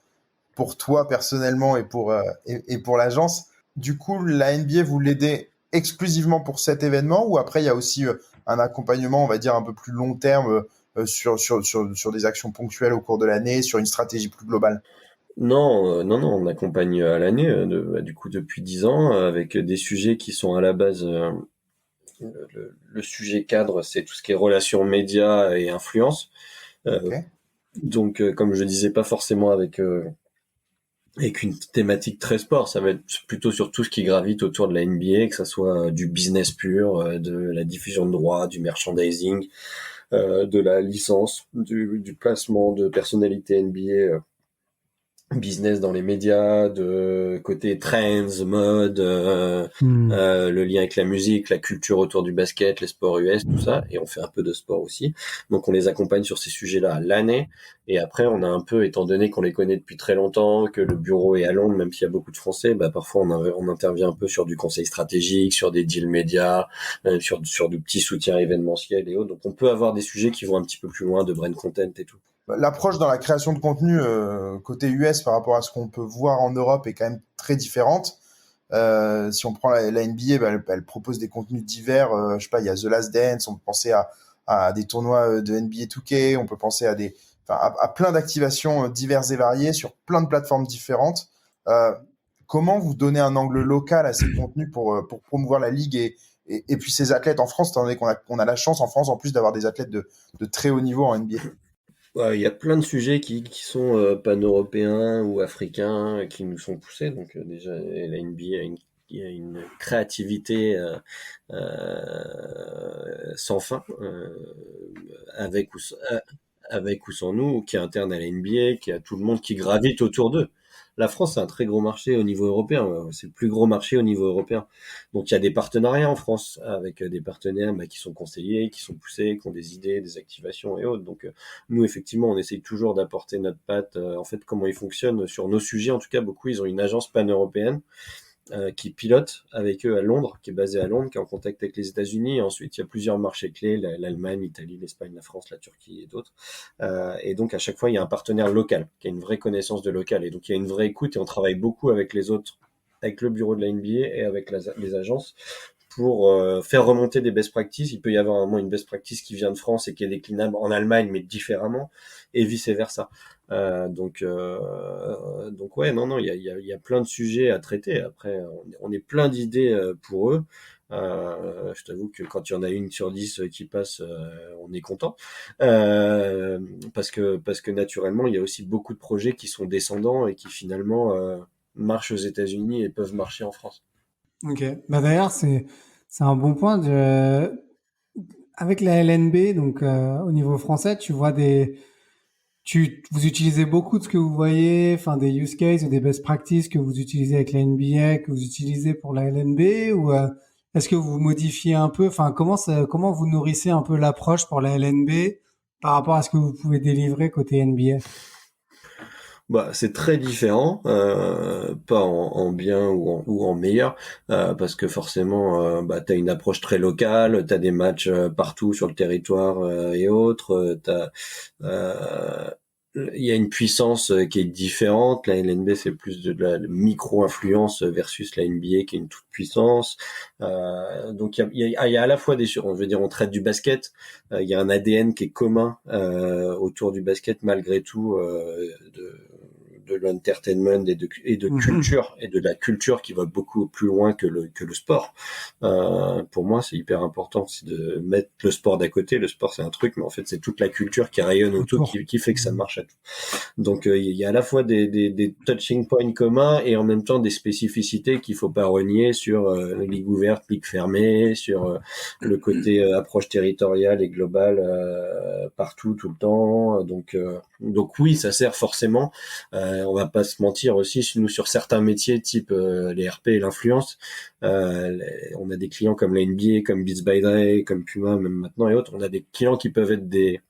pour toi personnellement et pour l'agence. Du coup, la NBA, vous l'aidez exclusivement pour cet événement, ou après il y a aussi un accompagnement, on va dire, un peu plus long terme sur des actions ponctuelles au cours de l'année, sur une stratégie plus globale? Non, on accompagne à l'année, du coup depuis 10 ans, avec des sujets qui sont à la base. Le sujet cadre, c'est tout ce qui est relations médias et influence. Okay. Donc, comme je disais, pas forcément avec une thématique très sport, ça va être plutôt sur tout ce qui gravite autour de la NBA, que ça soit du business pur, de la diffusion de droits, du merchandising, de la licence, du placement de personnalités NBA, business dans les médias, de côté trends, mode, le lien avec la musique, la culture autour du basket, les sports US, tout ça, et on fait un peu de sport aussi. Donc on les accompagne sur ces sujets-là à l'année, et après on a un peu, étant donné qu'on les connaît depuis très longtemps, que le bureau est à Londres, même s'il y a beaucoup de Français, parfois on intervient un peu sur du conseil stratégique, sur des deals médias, sur du petit soutien événementiel et autres. Donc on peut avoir des sujets qui vont un petit peu plus loin, de brand content et tout. L'approche dans la création de contenu côté US par rapport à ce qu'on peut voir en Europe est quand même très différente. Si on prend la NBA, elle propose des contenus divers. Je sais pas, il y a The Last Dance, on peut penser à des tournois de NBA 2K, on peut penser à plein d'activations diverses et variées sur plein de plateformes différentes. Comment vous donnez un angle local à ces contenus pour promouvoir la ligue et puis ces athlètes en France, étant donné qu'on a la chance en France en plus d'avoir des athlètes de très haut niveau en NBA? Il y a plein de sujets qui sont pan-européens ou africains qui nous sont poussés. Donc déjà, la NBA a une créativité sans fin, avec ou sans nous, qui est interne à la NBA, qui a tout le monde qui gravite autour d'eux. la France, c'est un très gros marché au niveau européen. C'est le plus gros marché au niveau européen. Donc, il y a des partenariats en France avec des partenaires qui sont conseillés, qui sont poussés, qui ont des idées, des activations et autres. Donc, nous, effectivement, on essaye toujours d'apporter notre patte. En fait, comment ils fonctionnent sur nos sujets. En tout cas, beaucoup, ils ont une agence pan-européenne qui pilote avec eux à Londres, qui est basée à Londres, qui est en contact avec les États-Unis. Et ensuite, il y a plusieurs marchés clés, l'Allemagne, l'Italie, l'Espagne, la France, la Turquie et d'autres. Et donc, à chaque fois, il y a un partenaire local qui a une vraie connaissance de local. Et donc, il y a une vraie écoute et on travaille beaucoup avec les autres, avec le bureau de la NBA et avec les agences pour faire remonter des best practices. Il peut y avoir vraiment une best practice qui vient de France et qui est déclinable en Allemagne, mais différemment, et vice versa. Donc ouais, non, il y a plein de sujets à traiter. Après, on est plein d'idées pour eux. Je t'avoue que quand il y en a une sur 10 qui passe, on est content. Parce que naturellement, il y a aussi beaucoup de projets qui sont descendants et qui finalement marchent aux États-Unis et peuvent marcher en France. Ok. Bah d'ailleurs, c'est un bon point. Avec la LNB, donc au niveau français, tu vois vous utilisez beaucoup de ce que vous voyez, enfin des use cases ou des best practices que vous utilisez avec la NBA, que vous utilisez pour la LNB, ou est-ce que vous modifiez un peu, enfin comment vous nourrissez un peu l'approche pour la LNB par rapport à ce que vous pouvez délivrer côté NBA? Bah, c'est très différent, pas en bien ou en meilleur, parce que forcément, t'as une approche très locale, t'as des matchs partout sur le territoire et autres, il y a une puissance qui est différente. La LNB, c'est plus de la micro-influence versus la NBA qui est une toute puissance. Donc il y a à la fois je veux dire, on traite du basket. Il y a un ADN qui est commun autour du basket malgré tout, de l'entertainment et de culture et de la culture qui va beaucoup plus loin que le sport. Pour moi, c'est hyper important, c'est de mettre le sport d'à côté. Le sport, c'est un truc, mais en fait, c'est toute la culture qui rayonne autour qui fait que ça marche à tout. Donc, il y a à la fois des touching points communs et en même temps des spécificités qu'il faut pas renier sur ligue ouverte, ligue fermée, sur le côté approche territoriale et globale partout, tout le temps. Donc oui, ça sert forcément. On va pas se mentir aussi, nous sur certains métiers type les RP et l'influence, on a des clients comme la NBA, comme Beats by Dre, comme Puma, même maintenant et autres. On a des clients qui peuvent être des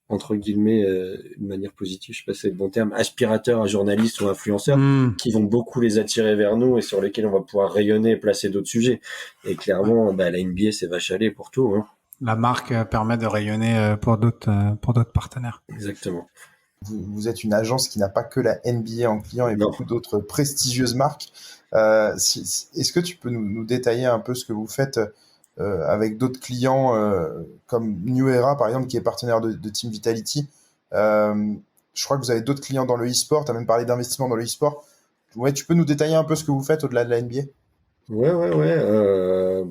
entre guillemets, de manière positive, je sais pas si c'est le bon terme, aspirateurs à journalistes ou influenceurs, qui vont beaucoup les attirer vers nous et sur lesquels on va pouvoir rayonner et placer d'autres sujets. Et clairement, la NBA, c'est vache à lait pour tout. Hein. La marque permet de rayonner pour d'autres partenaires. Exactement. Vous êtes une agence qui n'a pas que la NBA en client et beaucoup d'autres prestigieuses marques. Est-ce que tu peux nous détailler un peu ce que vous faites avec d'autres clients comme New Era, par exemple, qui est partenaire de Team Vitality. Je crois que vous avez d'autres clients dans le e-sport. Tu as même parlé d'investissement dans le e-sport. Ouais, tu peux nous détailler un peu ce que vous faites au-delà de la NBA? Ouais.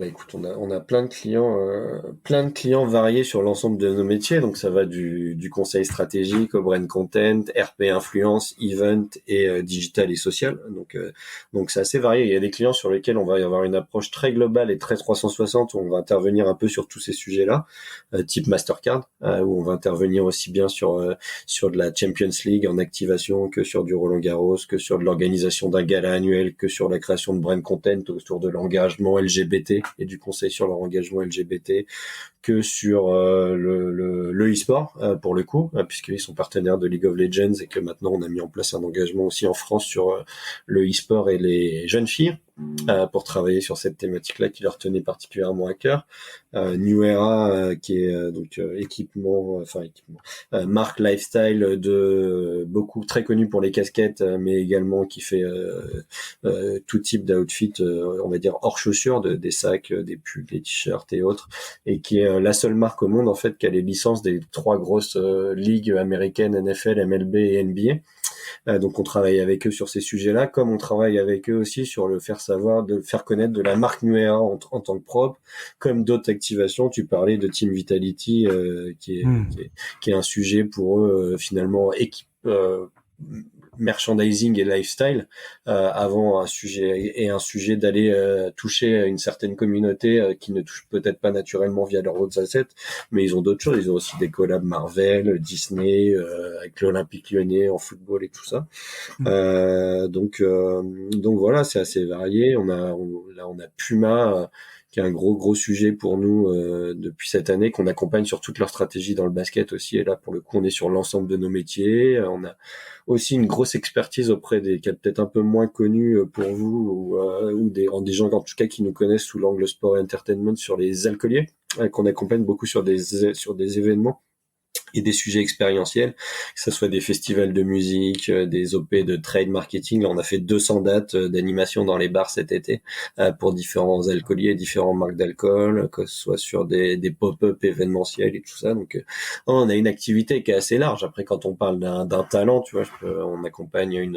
Écoute, on a plein de clients variés sur l'ensemble de nos métiers. Donc ça va du conseil stratégique au brand content, RP influence, event et digital et social. Donc c'est assez varié. Il y a des clients sur lesquels on va y avoir une approche très globale et très 360 où on va intervenir un peu sur tous ces sujets-là, type Mastercard, où on va intervenir aussi bien sur de la Champions League en activation que sur du Roland-Garros, que sur de l'organisation d'un gala annuel, que sur la création de brand content autour de l'engagement LGBT et du conseil sur leur engagement LGBT, que sur le e-sport pour le coup, puisqu'ils sont partenaires de League of Legends et que maintenant on a mis en place un engagement aussi en France sur le e-sport et les jeunes filles pour travailler sur cette thématique-là qui leur tenait particulièrement à cœur. New Era qui est marque lifestyle de beaucoup très connu pour les casquettes, mais également qui fait tout type d'outfit, on va dire hors chaussures, des sacs, des pulls, des t-shirts et autres, et qui est la seule marque au monde en fait qui a les licences des 3 grosses ligues américaines, NFL, MLB et NBA. Donc on travaille avec eux sur ces sujets-là, comme on travaille avec eux aussi sur le faire savoir, de faire connaître de la marque New Era en tant que propre, comme d'autres activations. Tu parlais de Team Vitality, qui est un sujet pour eux finalement merchandising et lifestyle avant un sujet d'aller toucher une certaine communauté qui ne touche peut-être pas naturellement via leurs autres assets, mais ils ont d'autres choses. Ils ont aussi des collabs Marvel, Disney, avec l'Olympique Lyonnais en football et tout ça. Donc voilà, c'est assez varié. On a Puma qui est un gros sujet pour nous depuis cette année, qu'on accompagne sur toute leur stratégie dans le basket aussi. Et là, pour le coup, on est sur l'ensemble de nos métiers. On a aussi une grosse expertise auprès des cas peut-être un peu moins connus pour vous ou des gens en tout cas qui nous connaissent sous l'angle sport et entertainment sur les alcooliers, qu'on accompagne beaucoup sur des événements et des sujets expérientiels, que ce soit des festivals de musique, des OP de trade marketing. Là, on a fait 200 dates d'animation dans les bars cet été pour différents alcooliers, différentes marques d'alcool, que ce soit sur des pop-up événementiels et tout ça. Donc, on a une activité qui est assez large. Après, quand on parle d'un talent, tu vois, on accompagne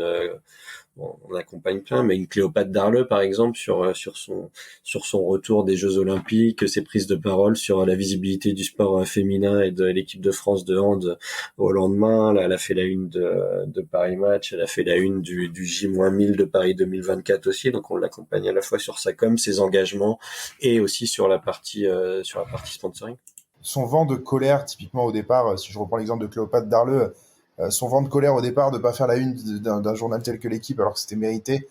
on accompagne plein, mais une Cléopâtre Darleux, par exemple, sur son retour des Jeux Olympiques, ses prises de parole sur la visibilité du sport féminin et de l'équipe de France de hand au lendemain. Là, elle a fait la une de Paris Match, elle a fait la une du J-1000 de Paris 2024 aussi. Donc, on l'accompagne à la fois sur sa com, ses engagements et aussi sur la partie sponsoring. Son vent de colère, typiquement au départ, si je reprends l'exemple de Cléopâtre Darleux, son vent de colère au départ de pas faire la une d'un journal tel que l'Équipe alors que c'était mérité.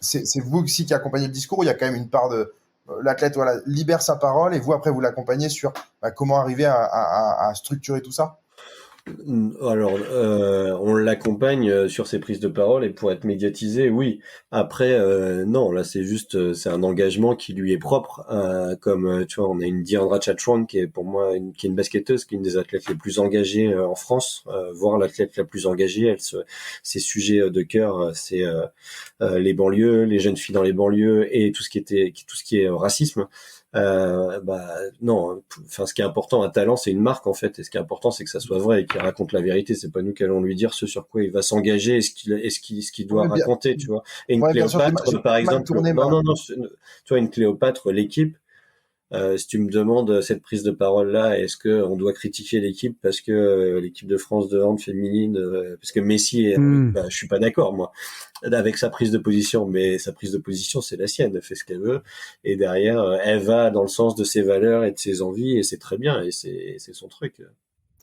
C'est vous aussi qui accompagnez le discours, ou il y a quand même une part de l'athlète libère sa parole et vous après vous l'accompagnez sur comment arriver à structurer tout ça? Alors, on l'accompagne sur ses prises de parole et pour être médiatisé, oui. Après, non, là c'est juste, c'est un engagement qui lui est propre. Comme tu vois, on a une Diandra Chachwang qui est pour moi qui est une basketteuse, qui est une des athlètes les plus engagées en France, voire l'athlète la plus engagée. Ses sujets de cœur, c'est les banlieues, les jeunes filles dans les banlieues et tout ce qui est racisme. Non, enfin ce qui est important, un talent c'est une marque en fait, et ce qui est important c'est que ça soit vrai et qu'il raconte la vérité. C'est pas nous qui allons lui dire ce sur quoi il va s'engager et ce qu'il doit raconter, tu vois. Et une Cléopâtre par exemple, non, tu vois, une Cléopâtre, l'équipe, si tu me demandes cette prise de parole-là, est-ce que on doit critiquer l'équipe parce que l'équipe de France de hand féminine, parce que Messi, je suis pas d'accord moi avec sa prise de position, mais sa prise de position c'est la sienne, elle fait ce qu'elle veut et derrière elle va dans le sens de ses valeurs et de ses envies et c'est très bien et c'est son truc.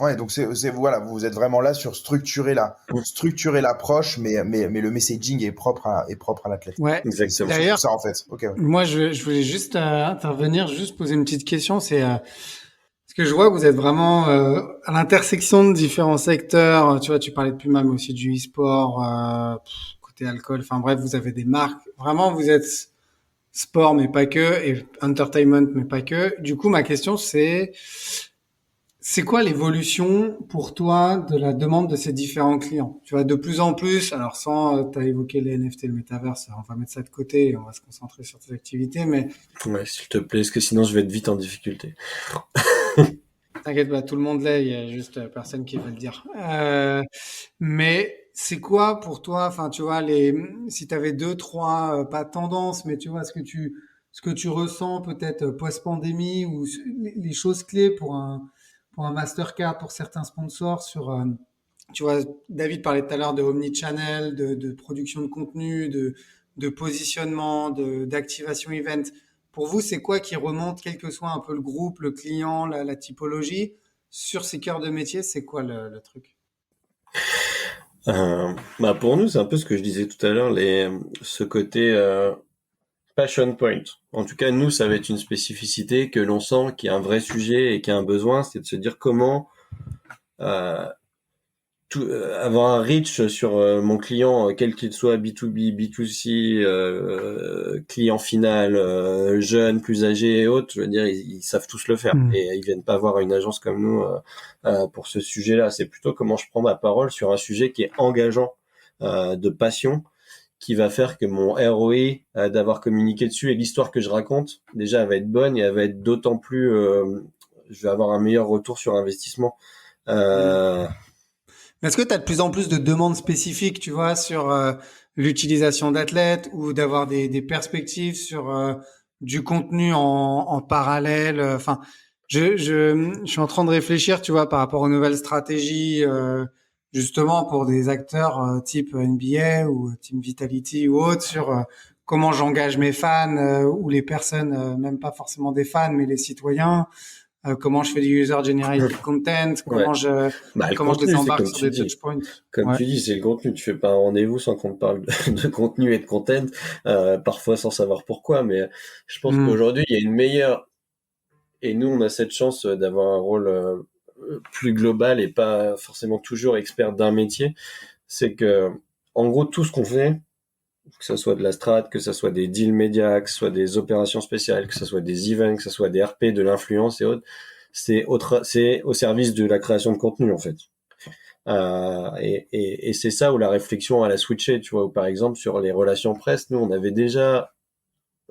Ouais, donc voilà, vous êtes vraiment là sur structurer l'approche, mais le messaging est propre à l'athlète. Ouais, exactement. D'ailleurs, ça en fait. Okay, ouais. Moi, je voulais juste intervenir, juste poser une petite question. C'est parce que je vois que vous êtes vraiment à l'intersection de différents secteurs. Tu vois, tu parlais de Puma, mais aussi du e-sport, côté alcool. Enfin bref, vous avez des marques. Vraiment, vous êtes sport, mais pas que, et entertainment, mais pas que. Du coup, ma question, c'est quoi l'évolution pour toi de la demande de ces différents clients? Tu vois, de plus en plus, alors t'as évoqué les NFT, le métaverse, on va mettre ça de côté et on va se concentrer sur tes activités, mais... Ouais, s'il te plaît, parce que sinon je vais être vite en difficulté. T'inquiète pas, tout le monde l'est, il y a juste personne qui veut le dire. Mais c'est quoi pour toi, enfin, tu vois, si t'avais 2, 3, pas tendances, mais tu vois, ce que tu ressens peut-être post-pandémie ou les choses clés pour un Mastercard, pour certains sponsors tu vois, David parlait tout à l'heure de omnichannel, de production de contenu, de positionnement, d'activation event. Pour vous, c'est quoi qui remonte, quel que soit un peu le groupe, le client, la typologie, sur ces cœurs de métier, c'est quoi le truc? Pour nous, c'est un peu ce que je disais tout à l'heure, ce côté passion point. En tout cas, nous, ça va être une spécificité que l'on sent, qui est un vrai sujet et qui a un besoin, c'est de se dire comment avoir un reach sur mon client, quel qu'il soit, B2B, B2C, client final, jeune, plus âgé et autres. Je veux dire, ils savent tous le faire et ils viennent pas voir une agence comme nous pour ce sujet-là. C'est plutôt comment je prends ma parole sur un sujet qui est engageant, de passion, qui va faire que mon ROI d'avoir communiqué dessus et l'histoire que je raconte, déjà, elle va être bonne et elle va être d'autant plus... je vais avoir un meilleur retour sur investissement. Est-ce que tu as de plus en plus de demandes spécifiques, tu vois, sur l'utilisation d'athlètes ou d'avoir des perspectives sur du contenu en parallèle? Enfin, je suis en train de réfléchir, tu vois, par rapport aux nouvelles stratégies justement pour des acteurs type NBA ou Team Vitality ou autre sur comment j'engage mes fans ou les personnes, même pas forcément des fans, mais les citoyens. Comment je fais du user-generated content, comment je les embarque sur des touchpoints. Comme tu dis, c'est le contenu. Tu fais pas un rendez-vous sans qu'on te parle de contenu et de content, parfois sans savoir pourquoi. Mais je pense qu'aujourd'hui, il y a une meilleure... Et nous, on a cette chance d'avoir un rôle plus global et pas forcément toujours expert d'un métier. C'est que, en gros, tout ce qu'on fait, que ça soit de la strat, que ça soit des deals médias, que ce soit des opérations spéciales, que ça soit des events, que ça soit des RP, de l'influence et autres, c'est au service de la création de contenu, en fait. Et c'est ça où la réflexion elle a switché, tu vois, où par exemple sur les relations presse, nous on avait déjà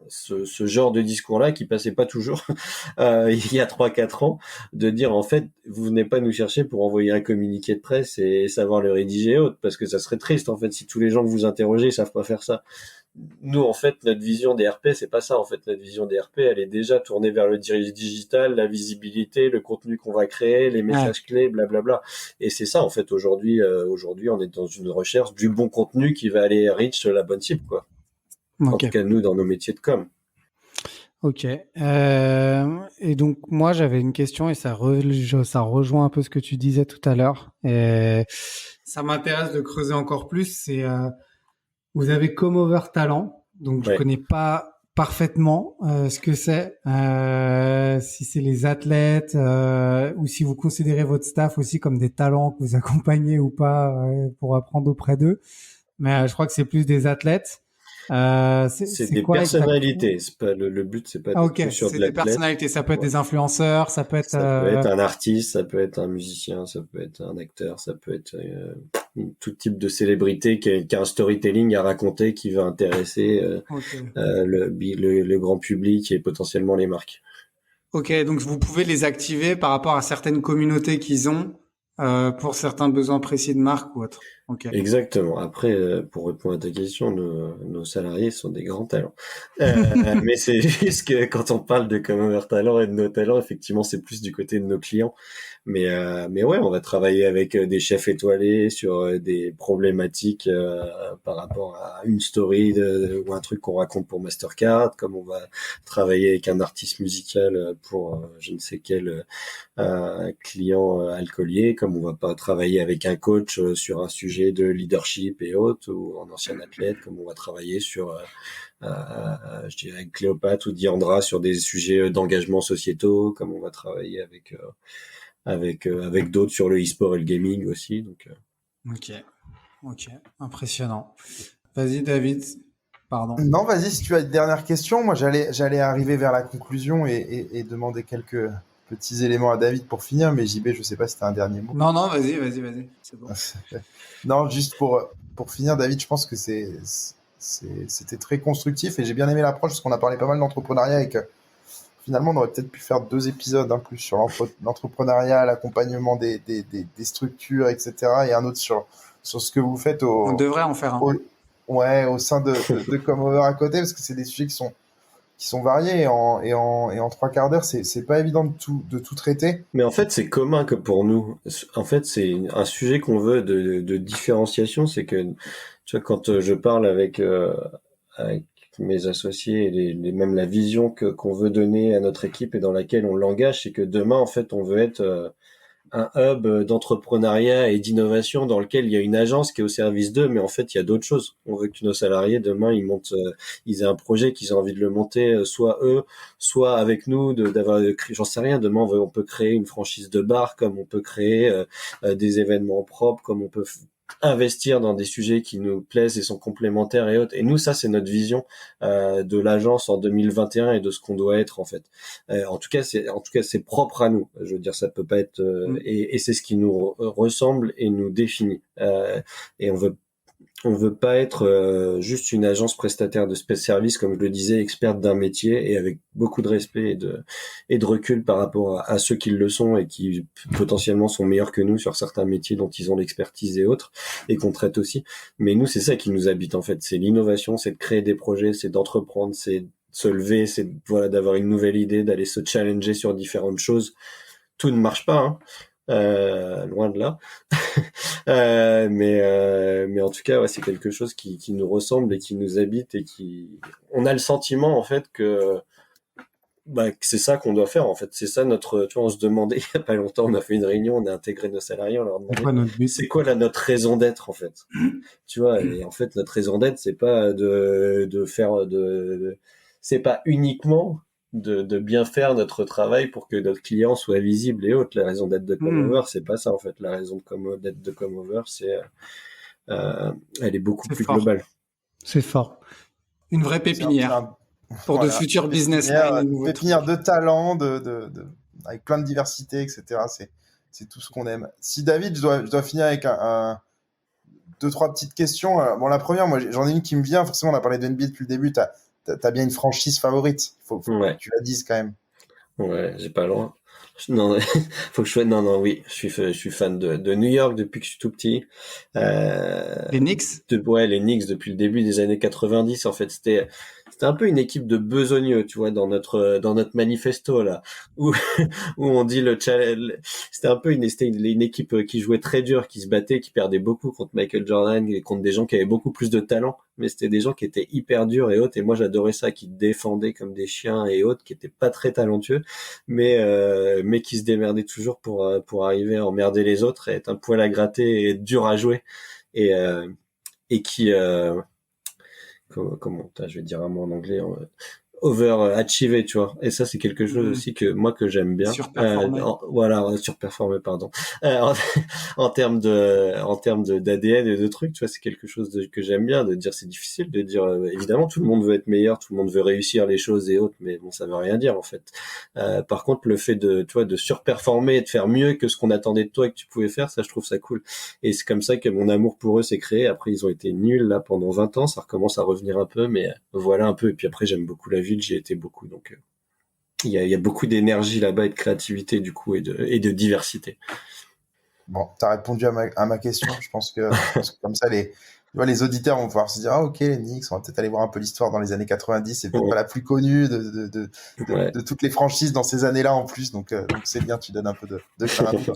ce genre de discours-là qui passait pas toujours il y a 3-4 ans, de dire en fait vous venez pas nous chercher pour envoyer un communiqué de presse et savoir le rédiger et autres, parce que ça serait triste en fait si tous les gens que vous interrogez savent pas faire ça. Nous en fait notre vision des RP c'est pas ça, en fait notre vision des RP elle est déjà tournée vers le digital, la visibilité, le contenu qu'on va créer, les messages clés, blablabla. Et c'est ça en fait aujourd'hui on est dans une recherche du bon contenu qui va aller reach la bonne cible quoi. En tout cas, nous, dans nos métiers de com. Ok. Et donc, moi, j'avais une question et ça rejoint un peu ce que tu disais tout à l'heure. Et ça m'intéresse de creuser encore plus. C'est, vous avez Comover Talent. Donc, je connais pas parfaitement ce que c'est. Si c'est les athlètes ou si vous considérez votre staff aussi comme des talents que vous accompagnez ou pas pour apprendre auprès d'eux. Mais je crois que c'est plus des athlètes. C'est des personnalités. C'est pas le but, c'est pas de sur de l'athlète. C'est des personnalités. Ça peut être des influenceurs, ça peut être un artiste, ça peut être un musicien, ça peut être un acteur, ça peut être tout type de célébrité qui a un storytelling à raconter qui va intéresser le grand public et potentiellement les marques. Ok, donc vous pouvez les activer par rapport à certaines communautés qu'ils ont pour certains besoins précis de marque ou autre. Okay. Exactement. Après, pour répondre à ta question, nos salariés sont des grands talents. Mais c'est juste que quand on parle de Comover Talent et de nos talents, effectivement, c'est plus du côté de nos clients. Mais ouais, on va travailler avec des chefs étoilés sur des problématiques par rapport à une story ou un truc qu'on raconte pour Mastercard, comme on va travailler avec un artiste musical pour je ne sais quel client alcoolier, comme on va pas travailler avec un coach sur un sujet de leadership et autres, ou un ancien athlète, comme on va travailler sur je dirais avec Cléopâtre ou Diandra sur des sujets d'engagement sociétaux, comme on va travailler avec d'autres sur le e-sport et le gaming aussi. Donc ok, impressionnant. Vas-y David, pardon. Non, vas-y, si tu as une dernière question. Moi j'allais arriver vers la conclusion et demander quelques petits éléments à David pour finir, mais JB, je sais pas si tu as un dernier mot. Non, vas-y, c'est bon. Non, juste pour finir, David, je pense que c'était très constructif et j'ai bien aimé l'approche parce qu'on a parlé pas mal d'entrepreneuriat et que finalement on aurait peut-être pu faire 2 épisodes, un plus sur l'entrepreneuriat, l'accompagnement des structures, etc. et un autre sur ce que vous faites on devrait en faire un. Au sein de Comover à côté, parce que c'est des sujets qui sont variés et en 3 quarts d'heure, c'est pas évident de tout traiter. Mais en fait, c'est commun que pour nous. En fait, c'est un sujet qu'on veut de différenciation, c'est que, tu vois, quand je parle avec mes associés et même la vision qu'on veut donner à notre équipe et dans laquelle on l'engage, c'est que demain, en fait, on veut être un hub d'entrepreneuriat et d'innovation dans lequel il y a une agence qui est au service d'eux, mais en fait, il y a d'autres choses. On veut que nos salariés, demain, ils aient un projet, qu'ils aient envie de le monter, soit eux, soit avec nous, d'avoir, j'en sais rien, demain, on peut créer une franchise de bar, comme on peut créer des événements propres, comme on peut investir dans des sujets qui nous plaisent et sont complémentaires et autres. Et nous, ça, c'est notre vision de l'agence en 2021 et de ce qu'on doit être en fait. En tout cas, c'est propre à nous. Je veux dire, ça peut pas être et c'est ce qui nous ressemble et nous définit. Et on veut pas être juste une agence prestataire de services, comme je le disais, experte d'un métier et avec beaucoup de respect et de recul par rapport à ceux qui le sont et qui potentiellement sont meilleurs que nous sur certains métiers dont ils ont l'expertise et autres et qu'on traite aussi. Mais nous, c'est ça qui nous habite en fait. C'est l'innovation, c'est de créer des projets, c'est d'entreprendre, c'est de se lever, c'est d'avoir une nouvelle idée, d'aller se challenger sur différentes choses. Tout ne marche pas, hein. loin de là. Mais en tout cas, ouais, c'est quelque chose qui nous ressemble et qui nous habite et on a le sentiment en fait que c'est ça qu'on doit faire en fait. C'est ça tu vois, on se demandait il y a pas longtemps, on a fait une réunion, on a intégré nos salariés, on leur C'est quoi demandait notre but? c'est quoi notre raison d'être en fait. Tu vois, et en fait notre raison d'être c'est pas c'est pas uniquement de bien faire notre travail pour que notre client soit visible et autres. La raison d'être de Comeover, c'est pas ça en fait. La raison d'être de Comeover, elle est beaucoup plus fort. globale. C'est fort. Une vraie pépinière pour de futurs business lines. Pépinière de talent, avec plein de diversité, etc. C'est tout ce qu'on aime. Si David, je dois finir avec deux, trois petites questions. Bon, la première, moi, j'en ai une qui me vient. Forcément, on a parlé de NBA depuis le début. T'as bien une franchise favorite. Faut Ouais. que tu la dises quand même. Ouais, j'ai pas loin. Non, faut que je sois. Non, oui, je suis fan de New York depuis que je suis tout petit. Les Knicks. Les Knicks depuis le début des années 90. En fait, c'était un peu une équipe de besogneux, tu vois, dans notre manifesto là, où on dit c'était un peu une équipe qui jouait très dur, qui se battait, qui perdait beaucoup contre Michael Jordan et contre des gens qui avaient beaucoup plus de talent. Mais c'était des gens qui étaient hyper durs et autres. Et moi, j'adorais ça, qui défendaient comme des chiens et autres, qui étaient pas très talentueux, mais qui se démerdaient toujours pour arriver à emmerder les autres et être un poil à gratter et être dur à jouer. Et qui comment je vais dire un mot en anglais, overachiever, tu vois. Et ça, c'est quelque chose aussi que j'aime bien. Surperformer. Surperformer, pardon. En termes d'ADN et de trucs, tu vois, c'est quelque chose que j'aime bien, de dire c'est difficile, de dire évidemment tout le monde veut être meilleur, tout le monde veut réussir les choses et autres, mais bon, ça veut rien dire en fait. Par contre, le fait de surperformer et de faire mieux que ce qu'on attendait de toi et que tu pouvais faire, ça, je trouve ça cool. Et c'est comme ça que mon amour pour eux s'est créé. Après, ils ont été nuls là pendant 20 ans, ça recommence à revenir un peu, mais voilà un peu. Et puis après, j'aime beaucoup la ville, j'y ai été beaucoup, donc il y a beaucoup d'énergie là-bas et de créativité du coup et de diversité. Bon, t'as répondu à ma question. Je pense que comme ça, les auditeurs vont pouvoir se dire, ah, ok, les Knicks, on va peut-être aller voir un peu l'histoire dans les années 90. C'est peut-être pas la plus connue de toutes les franchises dans ces années-là en plus. Donc c'est bien, tu donnes un peu de clarté.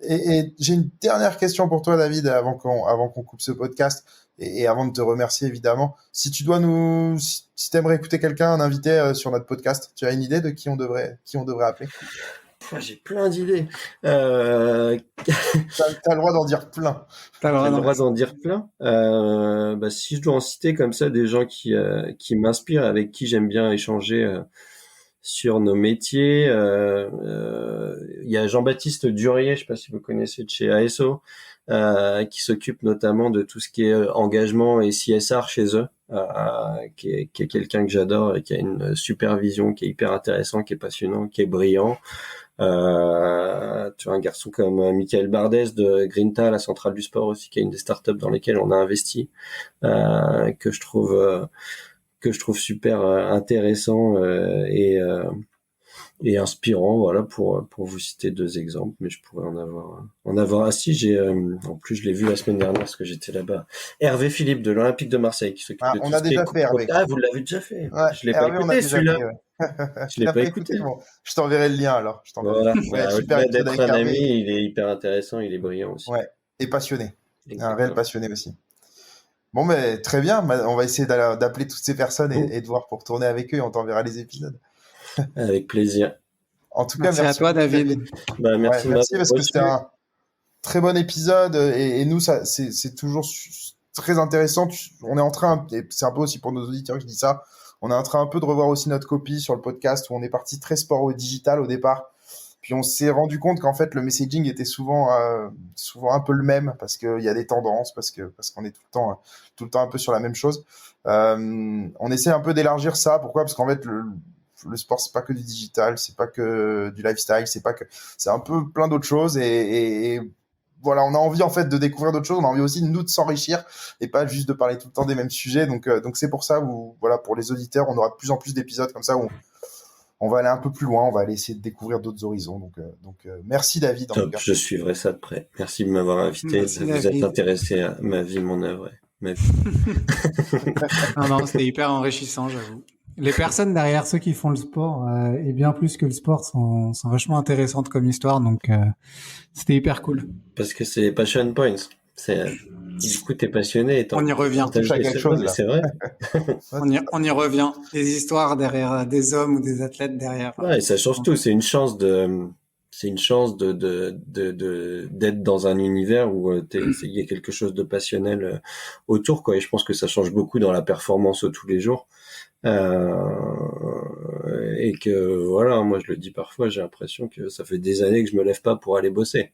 Et j'ai une dernière question pour toi, David, avant qu'on coupe ce podcast et avant de te remercier, évidemment. Si t'aimerais écouter quelqu'un, un invité sur notre podcast, tu as une idée de qui on devrait appeler? J'ai plein d'idées. T'as le droit d'en dire plein. J'ai le droit d'en dire plein. Si je dois en citer comme ça des gens qui m'inspirent, avec qui j'aime bien échanger sur nos métiers, il y a Jean-Baptiste Durier, je sais pas si vous connaissez, de chez ASO, qui s'occupe notamment de tout ce qui est engagement et CSR chez eux, qui est quelqu'un que j'adore et qui a une super vision, qui est hyper intéressant, qui est passionnant, qui est brillant. Tu vois, un garçon comme Michael Bardès de Grinta, la centrale du sport aussi, qui est une des startups dans lesquelles on a investi, que je trouve super intéressant et inspirant, voilà, pour vous citer deux exemples, mais je pourrais en avoir. Ah si, en plus je l'ai vu la semaine dernière parce que j'étais là-bas. Hervé Philippe de l'Olympique de Marseille qui s'occupe de tout on a déjà fait Hervé. Ah, vous l'avez déjà fait. Ouais, je l'ai pas écouté celui-là. Je l'ai pas écouté. Bon, je t'enverrai le lien alors. Voilà. Au-delà d'être un ami, il est hyper intéressant, il est brillant aussi. Ouais, et passionné. Exactement. Un réel passionné aussi. Bon, mais très bien. On va essayer d'appeler toutes ces personnes et de voir pour tourner avec eux et on t'enverra les épisodes. Avec plaisir. En tout cas, merci à toi, David. Merci parce que c'était un très bon épisode et nous, c'est toujours très intéressant. On est en train, et c'est un peu aussi pour nos auditeurs que je dis ça, on est en train un peu de revoir aussi notre copie sur le podcast où on est parti très sport au digital au départ. Puis on s'est rendu compte qu'en fait le messaging était souvent un peu le même parce qu'il y a des tendances, parce qu'on est tout le temps un peu sur la même chose. On essaie un peu d'élargir ça. Pourquoi ? Parce qu'en fait le sport c'est pas que du digital, c'est pas que du lifestyle, c'est un peu plein d'autres choses et voilà, on a envie en fait de découvrir d'autres choses, on a envie aussi nous de s'enrichir et pas juste de parler tout le temps des mêmes sujets. Donc c'est pour ça où voilà, pour les auditeurs, on aura de plus en plus d'épisodes comme ça où on va aller un peu plus loin, on va aller essayer de découvrir d'autres horizons. Donc merci David. Top, je suivrai ça de près. Merci de m'avoir invité, de vous êtes intéressé à ma vie, mon œuvre. Ma vie. Non, c'était hyper enrichissant, j'avoue. Les personnes derrière ceux qui font le sport, et bien plus que le sport, sont vachement intéressantes comme histoire, donc c'était hyper cool. Parce que c'est passion points. Du coup, t'es passionné. On y revient. touche à quelque chose, là. C'est vrai. On y revient. Des histoires derrière des hommes ou des athlètes derrière. Ouais, et ça change tout. C'est une chance d'être dans un univers où il y a quelque chose de passionnel autour, quoi. Et je pense que ça change beaucoup dans la performance tous les jours. Et que voilà, moi je le dis parfois, j'ai l'impression que ça fait des années que je me lève pas pour aller bosser.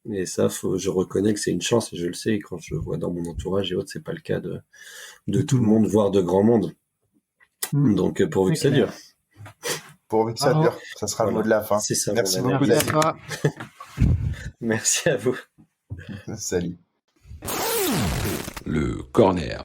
Et ça, je reconnais que c'est une chance et je le sais. Et quand je vois dans mon entourage et autres, c'est pas le cas de tout le monde, voire de grand monde. Donc pourvu que ça dure. Pourvu que ça dure, ça sera le mot de la fin. C'est ça. Merci mon beaucoup, ami. Merci à toi. Merci à vous. Salut. Le corner.